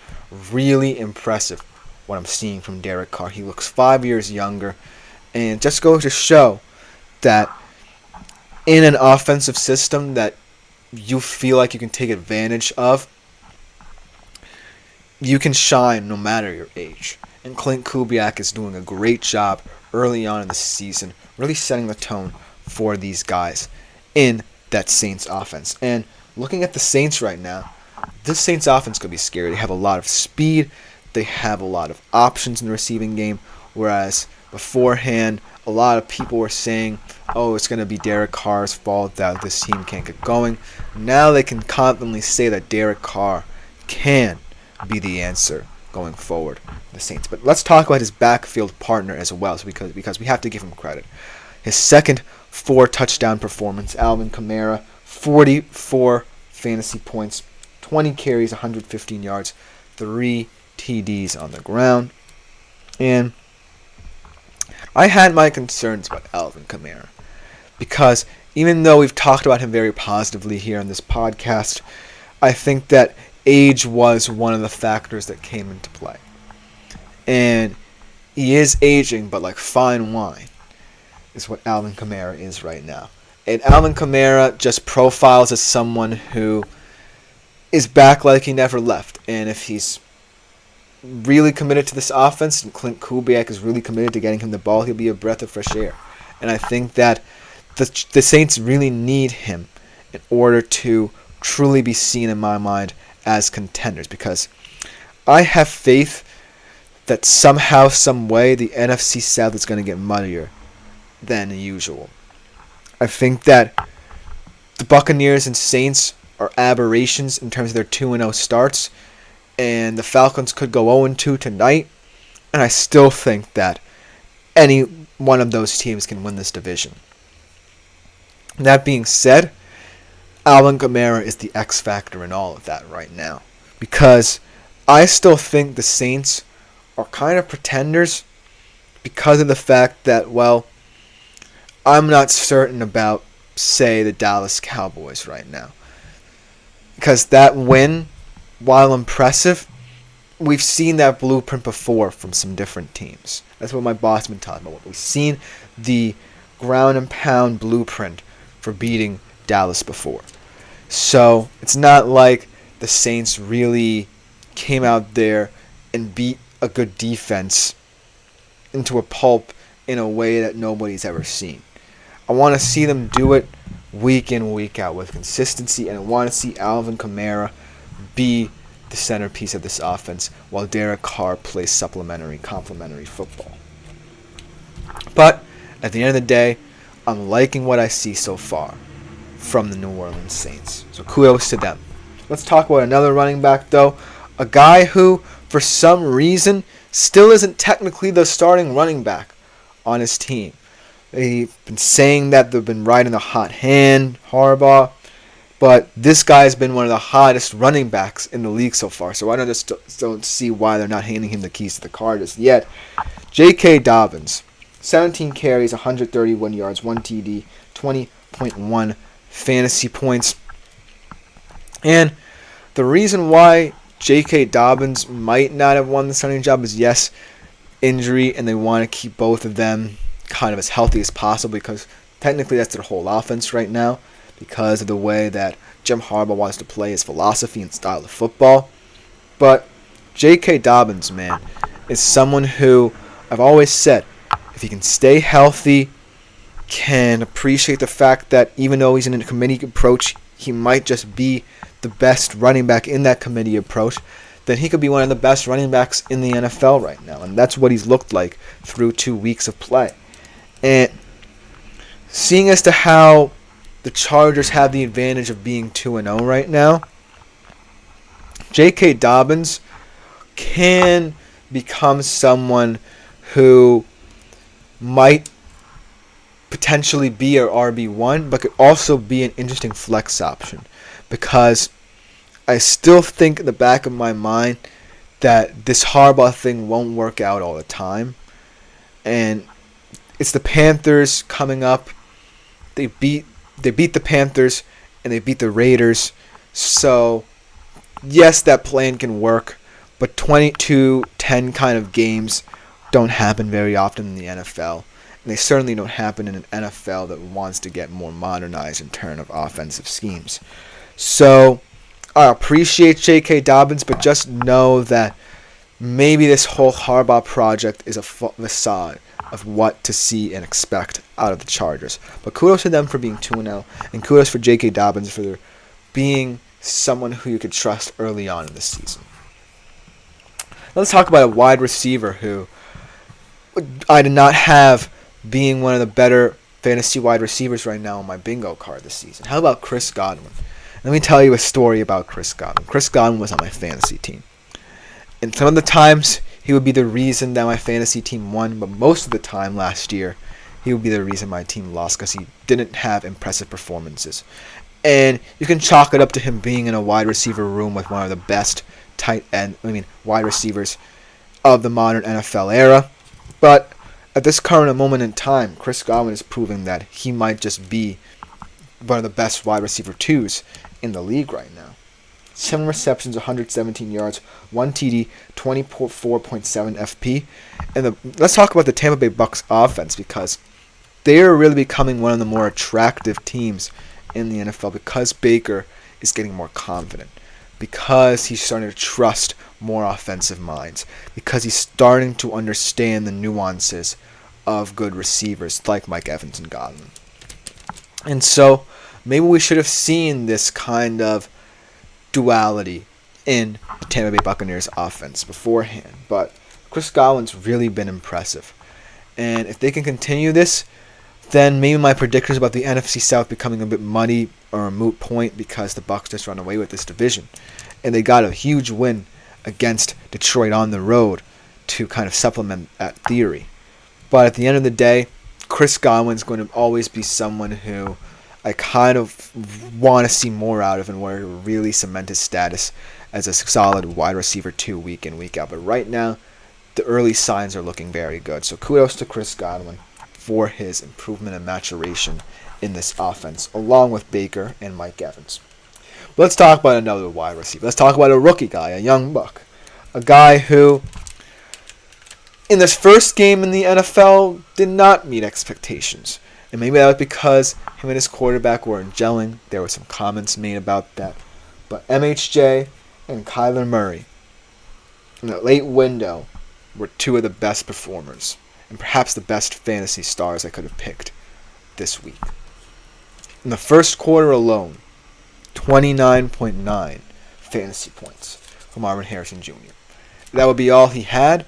Really impressive what I'm seeing from Derek Carr. He looks 5 years younger, and just goes to show that in an offensive system that you feel like you can take advantage of, you can shine no matter your age. And Clint Kubiak is doing a great job early on in the season, really setting the tone for these guys in that Saints offense. And looking at the Saints right now, this Saints offense could be scary. They have a lot of speed. They have a lot of options in the receiving game, whereas beforehand, a lot of people were saying, oh, it's going to be Derek Carr's fault that this team can't get going. Now they can confidently say that Derek Carr can be the answer going forward for the Saints. But let's talk about his backfield partner as well, because we have to give him credit. His second 4-touchdown performance, Alvin Kamara, 44 fantasy points, 20 carries, 115 yards, 3 TDs on the ground. And I had my concerns about Alvin Kamara because even though we've talked about him very positively here on this podcast, I think that age was one of the factors that came into play. And he is aging, but like fine wine is what Alvin Kamara is right now. And Alvin Kamara just profiles as someone who is back like he never left. And if he's really committed to this offense, and Clint Kubiak is really committed to getting him the ball, he'll be a breath of fresh air. And I think that the Saints really need him in order to truly be seen in my mind as contenders, because I have faith that somehow, some way, the NFC South is going to get muddier than usual. I think that the Buccaneers and Saints are aberrations in terms of their 2-0 starts, and the Falcons could go 0-2 tonight, and I still think that any one of those teams can win this division. That being said, Alvin Kamara is the X factor in all of that right now, because I still think the Saints are kind of pretenders because of the fact that, well, I'm not certain about, say, the Dallas Cowboys right now. Because that win, while impressive, we've seen that blueprint before from some different teams. That's what my boss has been talking about. We've seen the ground and pound blueprint for beating Dallas before. So it's not like the Saints really came out there and beat a good defense into a pulp in a way that nobody's ever seen. I want to see them do it week in, week out with consistency, and I want to see Alvin Kamara be the centerpiece of this offense while Derek Carr plays complementary football. But at the end of the day, I'm liking what I see so far from the New Orleans Saints. So kudos to them. Let's talk about another running back, though. A guy who, for some reason, still isn't technically the starting running back on his team. They've been saying that they've been riding the hot hand, Harbaugh. But this guy's been one of the hottest running backs in the league so far. So I don't see why they're not handing him the keys to the car just yet. J.K. Dobbins, 17 carries, 131 yards, 1 TD, 20.1 fantasy points. And the reason why J.K. Dobbins might not have won the starting job is, yes, injury, and they want to keep both of them kind of as healthy as possible because technically that's their whole offense right now, because of the way that Jim Harbaugh wants to play his philosophy and style of football. But J.K. Dobbins, man, is someone who I've always said, if he can stay healthy, can appreciate the fact that even though he's in a committee approach, he might just be the best running back in that committee approach, then he could be one of the best running backs in the NFL right now. And that's what he's looked like through 2 weeks of play. And seeing as to how the Chargers have the advantage of being 2-0 right now, J.K. Dobbins can become someone who might potentially be our RB1, but could also be an interesting flex option, because I still think in the back of my mind that this Harbaugh thing won't work out all the time. And it's the Panthers coming up. They beat the Panthers and they beat the Raiders. So, yes, that plan can work, but 22-10 kind of games don't happen very often in the NFL. And they certainly don't happen in an NFL that wants to get more modernized in terms of offensive schemes. So, I appreciate J.K. Dobbins, but just know that maybe this whole Harbaugh project is a facade of what to see and expect out of the Chargers. But kudos to them for being 2-0, and kudos for J.K. Dobbins for being someone who you could trust early on in the season. Let's talk about a wide receiver who I did not have being one of the better fantasy wide receivers right now on my bingo card this season. How about Chris Godwin? Let me tell you a story about Chris Godwin. Chris Godwin was on my fantasy team. And some of the times, he would be the reason that my fantasy team won, but most of the time last year, he would be the reason my team lost because he didn't have impressive performances. And you can chalk it up to him being in a wide receiver room with one of the best wide receivers of the modern NFL era. But at this current moment in time, Chris Godwin is proving that he might just be one of the best wide receiver twos in the league right now. 7 receptions, 117 yards, 1 TD, 24.7 FP. And let's talk about the Tampa Bay Bucs offense, because they are really becoming one of the more attractive teams in the NFL because Baker is getting more confident, because he's starting to trust more offensive minds, because he's starting to understand the nuances of good receivers like Mike Evans and Godwin. And so maybe we should have seen this kind of duality in the Tampa Bay Buccaneers offense beforehand, but Chris Godwin's really been impressive. And if they can continue this, then maybe my predictions about the NFC South becoming a bit muddy or a moot point, because the Bucs just run away with this division. And they got a huge win against Detroit on the road to kind of supplement that theory. But at the end of the day, Chris Godwin's going to always be someone who I kind of want to see more out of, and where to really cement his status as a solid wide receiver 2 week in, week out. But right now, the early signs are looking very good. So kudos to Chris Godwin for his improvement and maturation in this offense, along with Baker and Mike Evans. But let's talk about another wide receiver. Let's talk about a rookie guy, a young buck. A guy who, in this first game in the NFL, did not meet expectations. And maybe that was because him and his quarterback weren't gelling. There were some comments made about that. But MHJ and Kyler Murray, in the late window, were two of the best performers, and perhaps the best fantasy stars I could have picked this week. In the first quarter alone, 29.9 fantasy points from Marvin Harrison Jr. That would be all he had,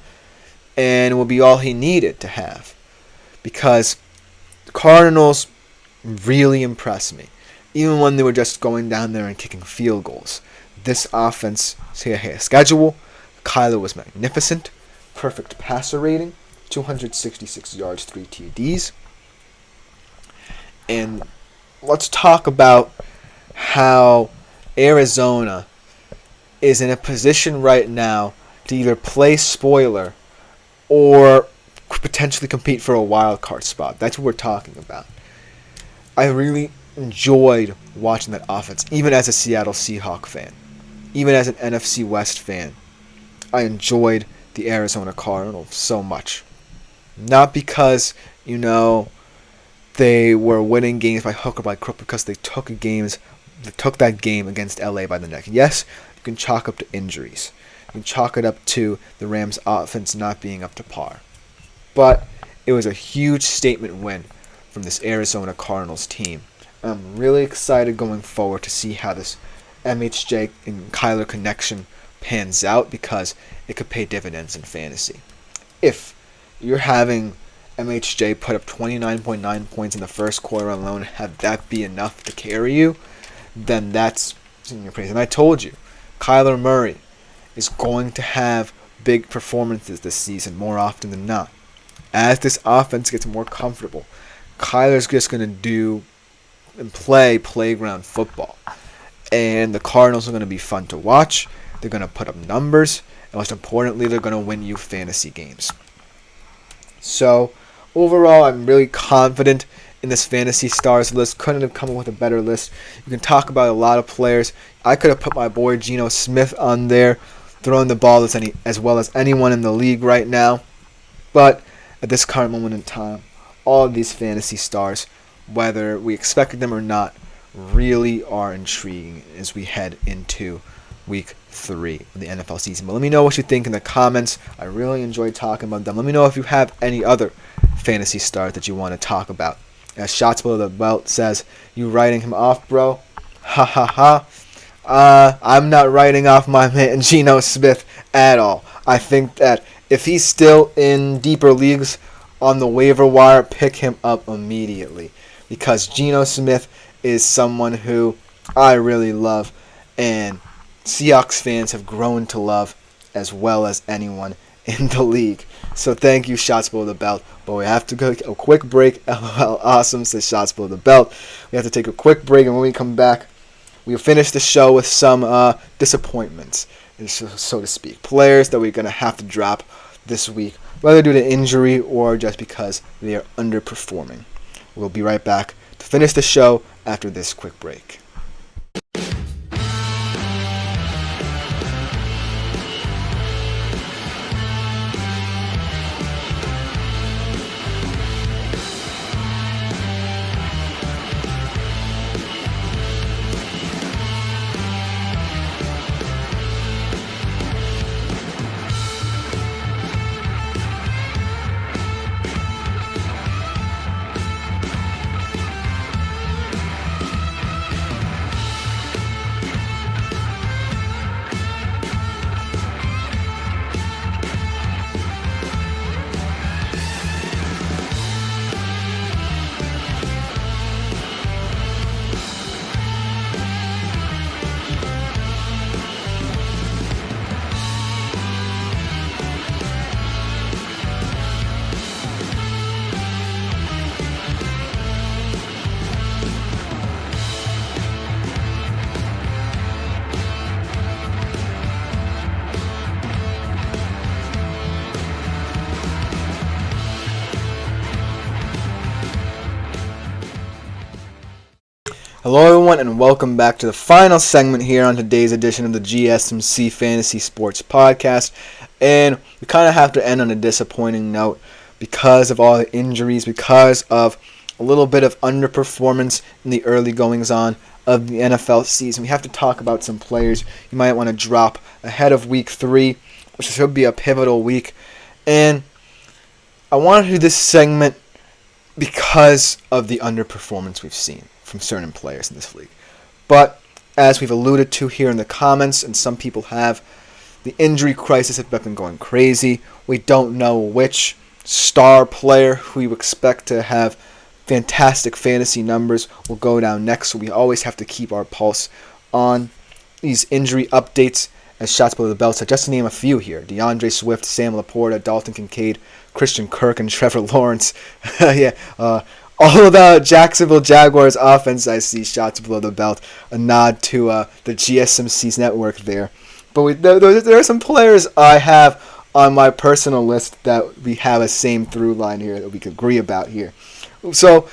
and it would be all he needed to have, because the Cardinals really impressed me, even when they were just going down there and kicking field goals. This offense, schedule, Kyler was magnificent, perfect passer rating, 266 yards, 3 TDs. And let's talk about how Arizona is in a position right now to either play spoiler or potentially compete for a wild card spot. That's what we're talking about. I really enjoyed watching that offense, even as a Seattle Seahawks fan, even as an NFC West fan. I enjoyed the Arizona Cardinals so much. Not because, they were winning games by hook or by crook, because they took that game against LA by the neck. Yes, you can chalk up to injuries. You can chalk it up to the Rams' offense not being up to par. But it was a huge statement win from this Arizona Cardinals team. I'm really excited going forward to see how this MHJ and Kyler connection pans out, because it could pay dividends in fantasy. If you're having MHJ put up 29.9 points in the first quarter alone, have that be enough to carry you, then that's in your praise. And I told you, Kyler Murray is going to have big performances this season more often than not. As this offense gets more comfortable, Kyler's just going to do and play playground football. And the Cardinals are going to be fun to watch. They're going to put up numbers. And most importantly, they're going to win you fantasy games. So, overall, I'm really confident in this Fantasy Stars list. Couldn't have come up with a better list. You can talk about a lot of players. I could have put my boy Geno Smith on there, throwing the ball as well as anyone in the league right now. But at this current moment in time, all of these Fantasy Stars, whether we expected them or not, really are intriguing as we head into Week 3 of the NFL season. But let me know what you think in the comments. I really enjoyed talking about them. Let me know if you have any other fantasy stars that you want to talk about. As Shots Below the Belt says, you writing him off, bro? Ha ha ha. I'm not writing off my man Geno Smith at all. I think that if he's still in deeper leagues on the waiver wire, pick him up immediately, because Geno Smith is someone who I really love, and Seahawks fans have grown to love as well as anyone in the league. So thank you, Shots Below the Belt. But we have to go a quick break. LOL, awesome, says Shots Below the Belt. We have to take a quick break, and when we come back, we'll finish the show with some disappointments, so to speak. Players that we're going to have to drop this week, whether due to injury or just because they are underperforming. We'll be right back to finish the show after this quick break. Hello everyone, and welcome back to the final segment here on today's edition of the GSMC Fantasy Sports Podcast. And we kind of have to end on a disappointing note because of all the injuries, because of a little bit of underperformance in the early goings-on of the NFL season. We have to talk about some players you might want to drop ahead of Week 3, which should be a pivotal week. And I want to do this segment because of the underperformance we've seen from certain players in this league. But as we've alluded to here in the comments, and some people have, the injury crisis has been going crazy. We don't know which star player who you expect to have fantastic fantasy numbers will go down next, so we always have to keep our pulse on these injury updates as shots below the belt. So just to name a few here: DeAndre Swift, Sam Laporta, Dalton Kincaid, Christian Kirk, and Trevor Lawrence. All about Jacksonville Jaguars offense. I see shots below the belt. A nod to the GSMC's network there. But there are some players I have on my personal list that we have a same through line here that we could agree about here. So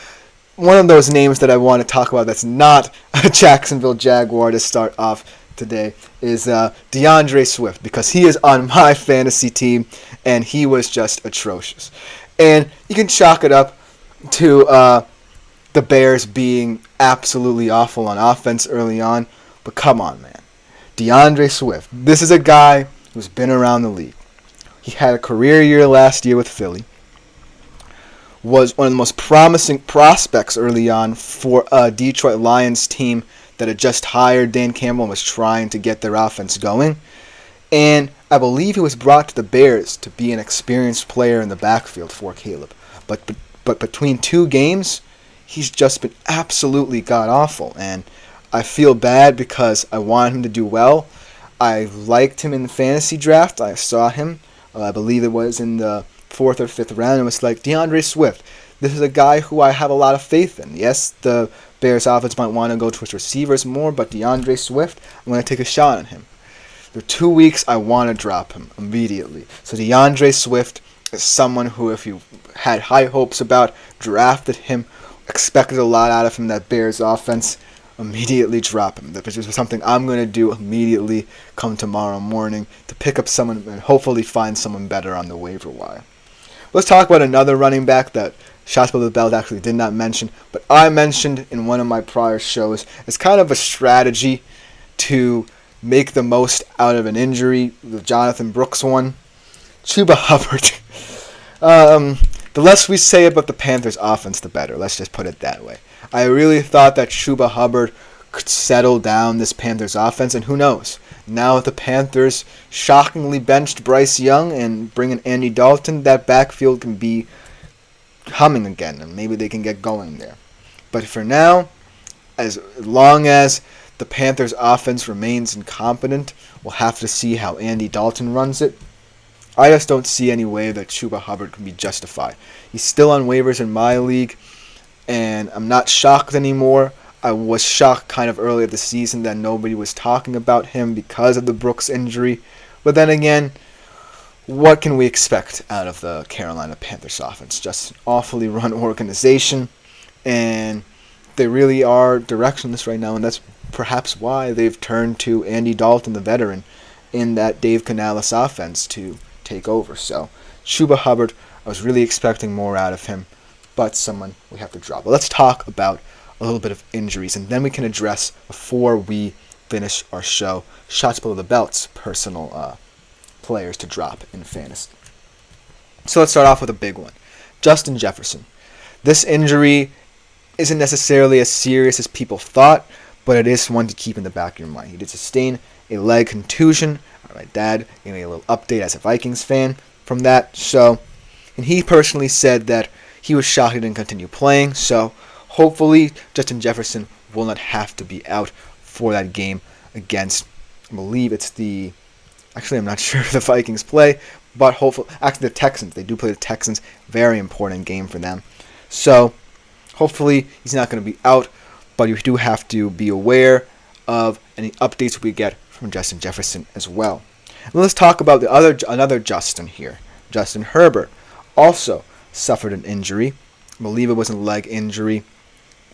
one of those names that I want to talk about that's not a Jacksonville Jaguar to start off today is DeAndre Swift, because he is on my fantasy team and he was just atrocious. And you can chalk it up to the Bears being absolutely awful on offense early on, but come on, man. DeAndre Swift, this is a guy who's been around the league. He had a career year last year with Philly, was one of the most promising prospects early on for a Detroit Lions team that had just hired Dan Campbell and was trying to get their offense going. And I believe he was brought to the Bears to be an experienced player in the backfield for Caleb. But between two games, he's just been absolutely god-awful. And I feel bad because I wanted him to do well. I liked him in the fantasy draft. I saw him. I believe it was in the 4th or 5th round. It was like, DeAndre Swift, this is a guy who I have a lot of faith in. Yes, the Bears offense might want to go towards receivers more, but DeAndre Swift, I'm going to take a shot on him. For 2 weeks, I want to drop him immediately. So DeAndre Swift is someone who, if you had high hopes about, drafted him, expected a lot out of him, that Bears offense, immediately drop him. This is something I'm going to do immediately come tomorrow morning to pick up someone and hopefully find someone better on the waiver wire. Let's talk about another running back that shots below the belt actually did not mention, but I mentioned in one of my prior shows. It's kind of a strategy to make the most out of an injury, the Jonathan Brooks one. Chuba Hubbard. The less we say about the Panthers offense, the better. Let's just put it that way. I really thought that Chuba Hubbard could settle down this Panthers offense, and who knows? Now the Panthers shockingly benched Bryce Young and bring in Andy Dalton, that backfield can be humming again, and maybe they can get going there. But for now, as long as the Panthers offense remains incompetent, we'll have to see how Andy Dalton runs it. I just don't see any way that Chuba Hubbard can be justified. He's still on waivers in my league, and I'm not shocked anymore. I was shocked kind of early in the season that nobody was talking about him because of the Brooks injury. But then again, what can we expect out of the Carolina Panthers offense? Just an awfully run organization, and they really are directionless right now, and that's perhaps why they've turned to Andy Dalton, the veteran, in that Dave Canales offense to take over. So Chuba Hubbard, I was really expecting more out of him, but someone we have to drop. But let's talk about a little bit of injuries, and then we can address, before we finish our show, shots below the belts, personal players to drop in fantasy. So let's start off with a big one. Justin Jefferson. This injury isn't necessarily as serious as people thought, but it is one to keep in the back of your mind. He did sustain a leg contusion. My dad gave me a little update as a Vikings fan from that. And he personally said that he was shocked he didn't continue playing. So hopefully Justin Jefferson will not have to be out for that game against, I believe it's actually I'm not sure if the Vikings play, but hopefully, actually the Texans. They do play the Texans. Very important game for them. So hopefully he's not going to be out, but you do have to be aware of any updates we get from Justin Jefferson as well. And let's talk about another Justin here. Justin Herbert also suffered an injury. I believe it was a leg injury.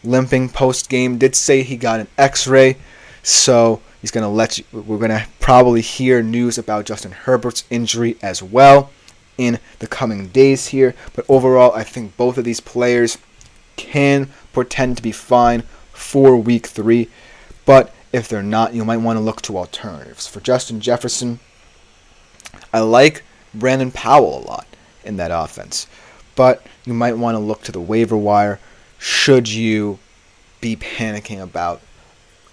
Limping post-game. Did say he got an X-ray. So we're going to probably hear news about Justin Herbert's injury as well in the coming days here. But overall, I think both of these players can pretend to be fine for week 3. But if they're not, you might want to look to alternatives. For Justin Jefferson, I like Brandon Powell a lot in that offense. but you might want to look to the waiver wire should you be panicking about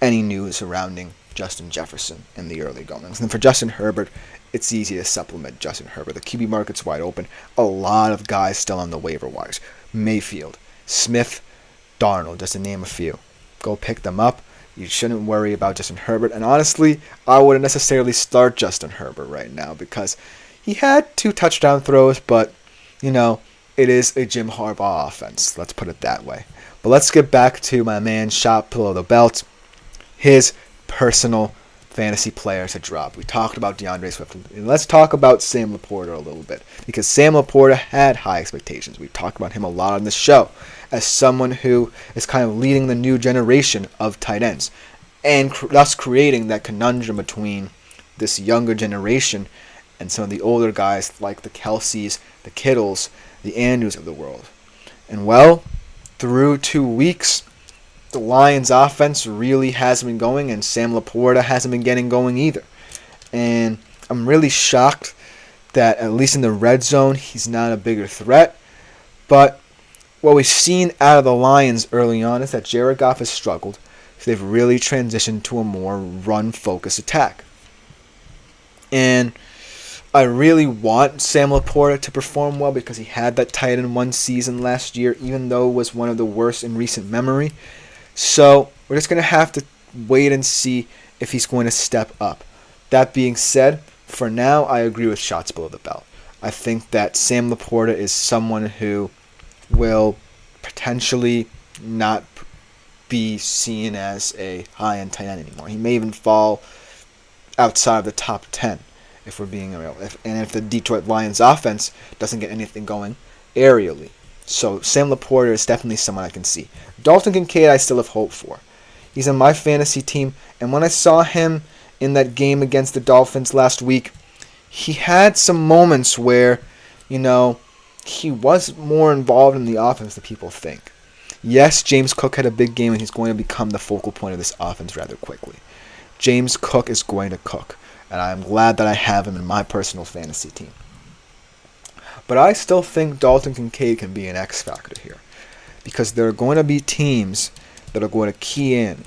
any news surrounding Justin Jefferson in the early goings. And for Justin Herbert, it's easy to supplement Justin Herbert. The QB market's wide open. A lot of guys still on the waiver wires. Mayfield, Smith, Darnold, just to name a few. Go pick them up. You shouldn't worry about Justin Herbert. And honestly, I wouldn't necessarily start Justin Herbert right now because he had 2 touchdown throws, but, it is a Jim Harbaugh offense. Let's put it that way. But let's get back to my man, shot below the belt. His personal fantasy players to drop. We talked about DeAndre Swift. And let's talk about Sam Laporta a little bit, because Sam Laporta had high expectations. We talked about him a lot on this show as someone who is kind of leading the new generation of tight ends, and thus creating that conundrum between this younger generation and some of the older guys like the Kelceys, the Kittles, the Andrews of the world. And well, through 2 weeks, the Lions offense really hasn't been going, and Sam Laporta hasn't been getting going either. And I'm really shocked that, at least in the red zone, he's not a bigger threat. But what we've seen out of the Lions early on is that Jared Goff has struggled. So they've really transitioned to a more run-focused attack. And I really want Sam Laporta to perform well because he had that tight end 1 season last year, even though it was one of the worst in recent memory. So we're just going to have to wait and see if he's going to step up. That being said, for now, I agree with shots below the belt. I think that Sam Laporta is someone who will potentially not be seen as a high-end tight end anymore. He may even fall outside of the top 10, if we're being real. If the Detroit Lions offense doesn't get anything going aerially. So Sam Laporta is definitely someone I can see. Dalton Kincaid I still have hope for. He's on my fantasy team, and when I saw him in that game against the Dolphins last week, he had some moments where, he was more involved in the offense than people think. Yes, James Cook had a big game, and he's going to become the focal point of this offense rather quickly. James Cook is going to cook, and I'm glad that I have him in my personal fantasy team. But I still think Dalton Kincaid can be an X factor here, because there are going to be teams that are going to key in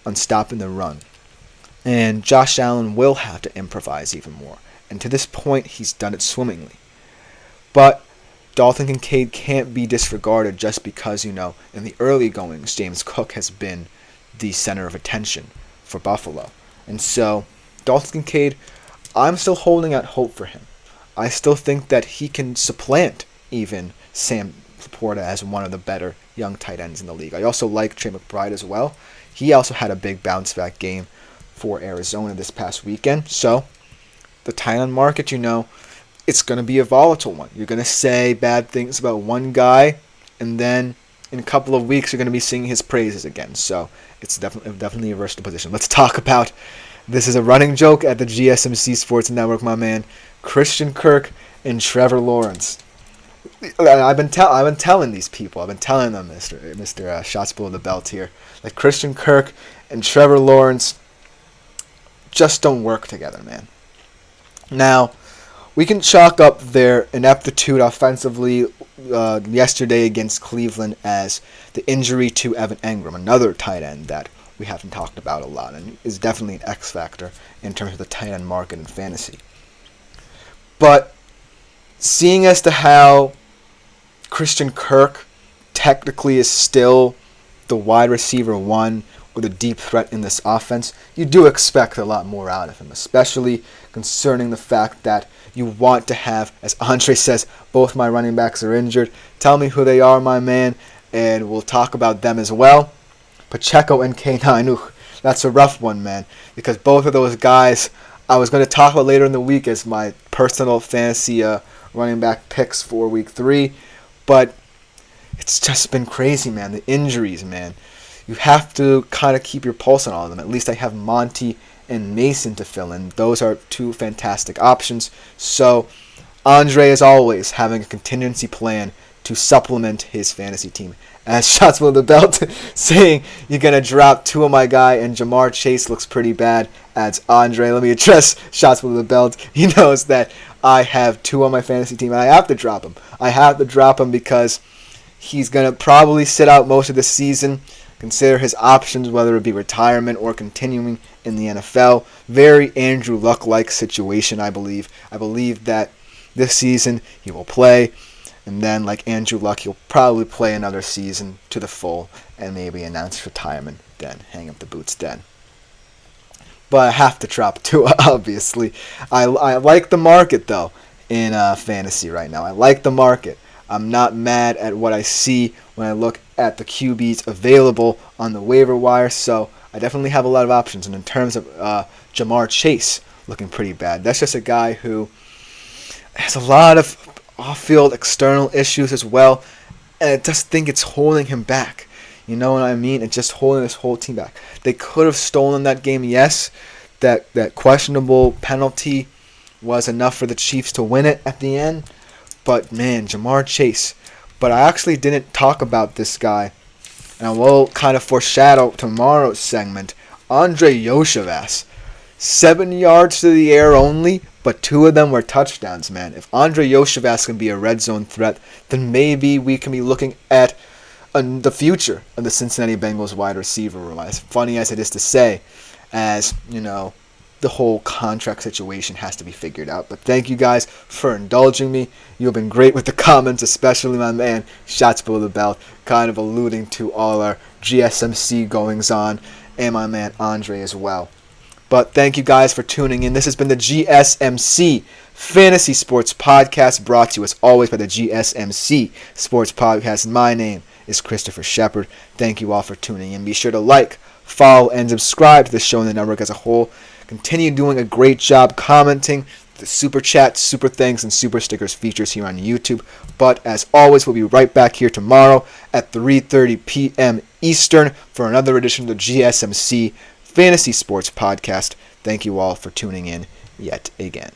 on stopping the run. And Josh Allen will have to improvise even more. And to this point, he's done it swimmingly. But Dalton Kincaid can't be disregarded just because, in the early goings, James Cook has been the center of attention for Buffalo. And so, Dalton Kincaid, I'm still holding out hope for him. I still think that he can supplant even Sam Laporta as one of the better young tight ends in the league. I also like Trey McBride as well. He also had a big bounce-back game for Arizona this past weekend. So, the tight end market, it's going to be a volatile one. You're going to say bad things about one guy, and then in a couple of weeks, you're going to be singing his praises again. So, it's definitely a versatile position. Let's talk about, this is a running joke at the GSMC Sports Network, my man, Christian Kirk and Trevor Lawrence. I've been telling these people, I've been telling them, Mr. Shots Below the Belt here, that Christian Kirk and Trevor Lawrence just don't work together, man. Now, we can chalk up their ineptitude offensively yesterday against Cleveland as the injury to Evan Engram, another tight end that we haven't talked about a lot and is definitely an X factor in terms of the tight end market in fantasy. But seeing as to how Christian Kirk technically is still the wide receiver 1 or the deep threat in this offense, you do expect a lot more out of him, especially concerning the fact that you want to have, as Andre says, both my running backs are injured. Tell me who they are, my man, and we'll talk about them as well. Pacheco and K9, ooh, that's a rough one, man, because both of those guys I was going to talk about later in the week as my personal fantasy running back picks for week 3, but it's just been crazy, man. The injuries, man. You have to kind of keep your pulse on all of them. At least I have Monty and Mason to fill in. Those are 2 fantastic options. So Andre, as always, having a contingency plan to supplement his fantasy team. As Shots Below the Belt saying you're going to drop 2 of my guy and Jamar Chase looks pretty bad, adds Andre. Let me address Shots Below the Belt. He knows that I have 2 on my fantasy team, and I have to drop him. I have to drop him because he's going to probably sit out most of the season. Consider his options, whether it be retirement or continuing in the NFL. Very Andrew Luck-like situation, I believe. I believe that this season he will play, and then like Andrew Luck, he'll probably play another season to the full and maybe announce retirement then, hang up the boots then. But I have to drop Tua, obviously. I like the market, though, in fantasy right now. I like the market. I'm not mad at what I see when I look at the QBs available on the waiver wire, so I definitely have a lot of options. And in terms of Jamar Chase, looking pretty bad. That's just a guy who has a lot of off-field external issues as well, and I just think it's holding him back. You know what I mean? It's just holding this whole team back. They could have stolen that game, yes. That questionable penalty was enough for the Chiefs to win it at the end. But, man, Jamar Chase. But I actually didn't talk about this guy, and I will kind of foreshadow tomorrow's segment. Andre Yoshevas. 7 yards to the air only, but 2 of them were touchdowns, man. If Andre Yoshevas can be a red zone threat, then maybe we can be looking at the future of the Cincinnati Bengals wide receiver room. As funny as it is to say, as, you know, the whole contract situation has to be figured out. But thank you guys for indulging me. You've been great with the comments, especially my man, Shots Below the Belt, kind of alluding to all our GSMC goings on, and my man Andre as well. But thank you guys for tuning in. This has been the GSMC Fantasy Sports Podcast, brought to you as always by the GSMC Sports Podcast. My name is Christopher Shepard. Thank you all for tuning in. Be sure to like, follow, and subscribe to the show and the network as a whole. Continue doing a great job commenting the super chat, super thanks, and super stickers features here on YouTube. But as always, we'll be right back here tomorrow at 3:30 p.m. Eastern for another edition of the GSMC Fantasy Sports Podcast. Thank you all for tuning in yet again.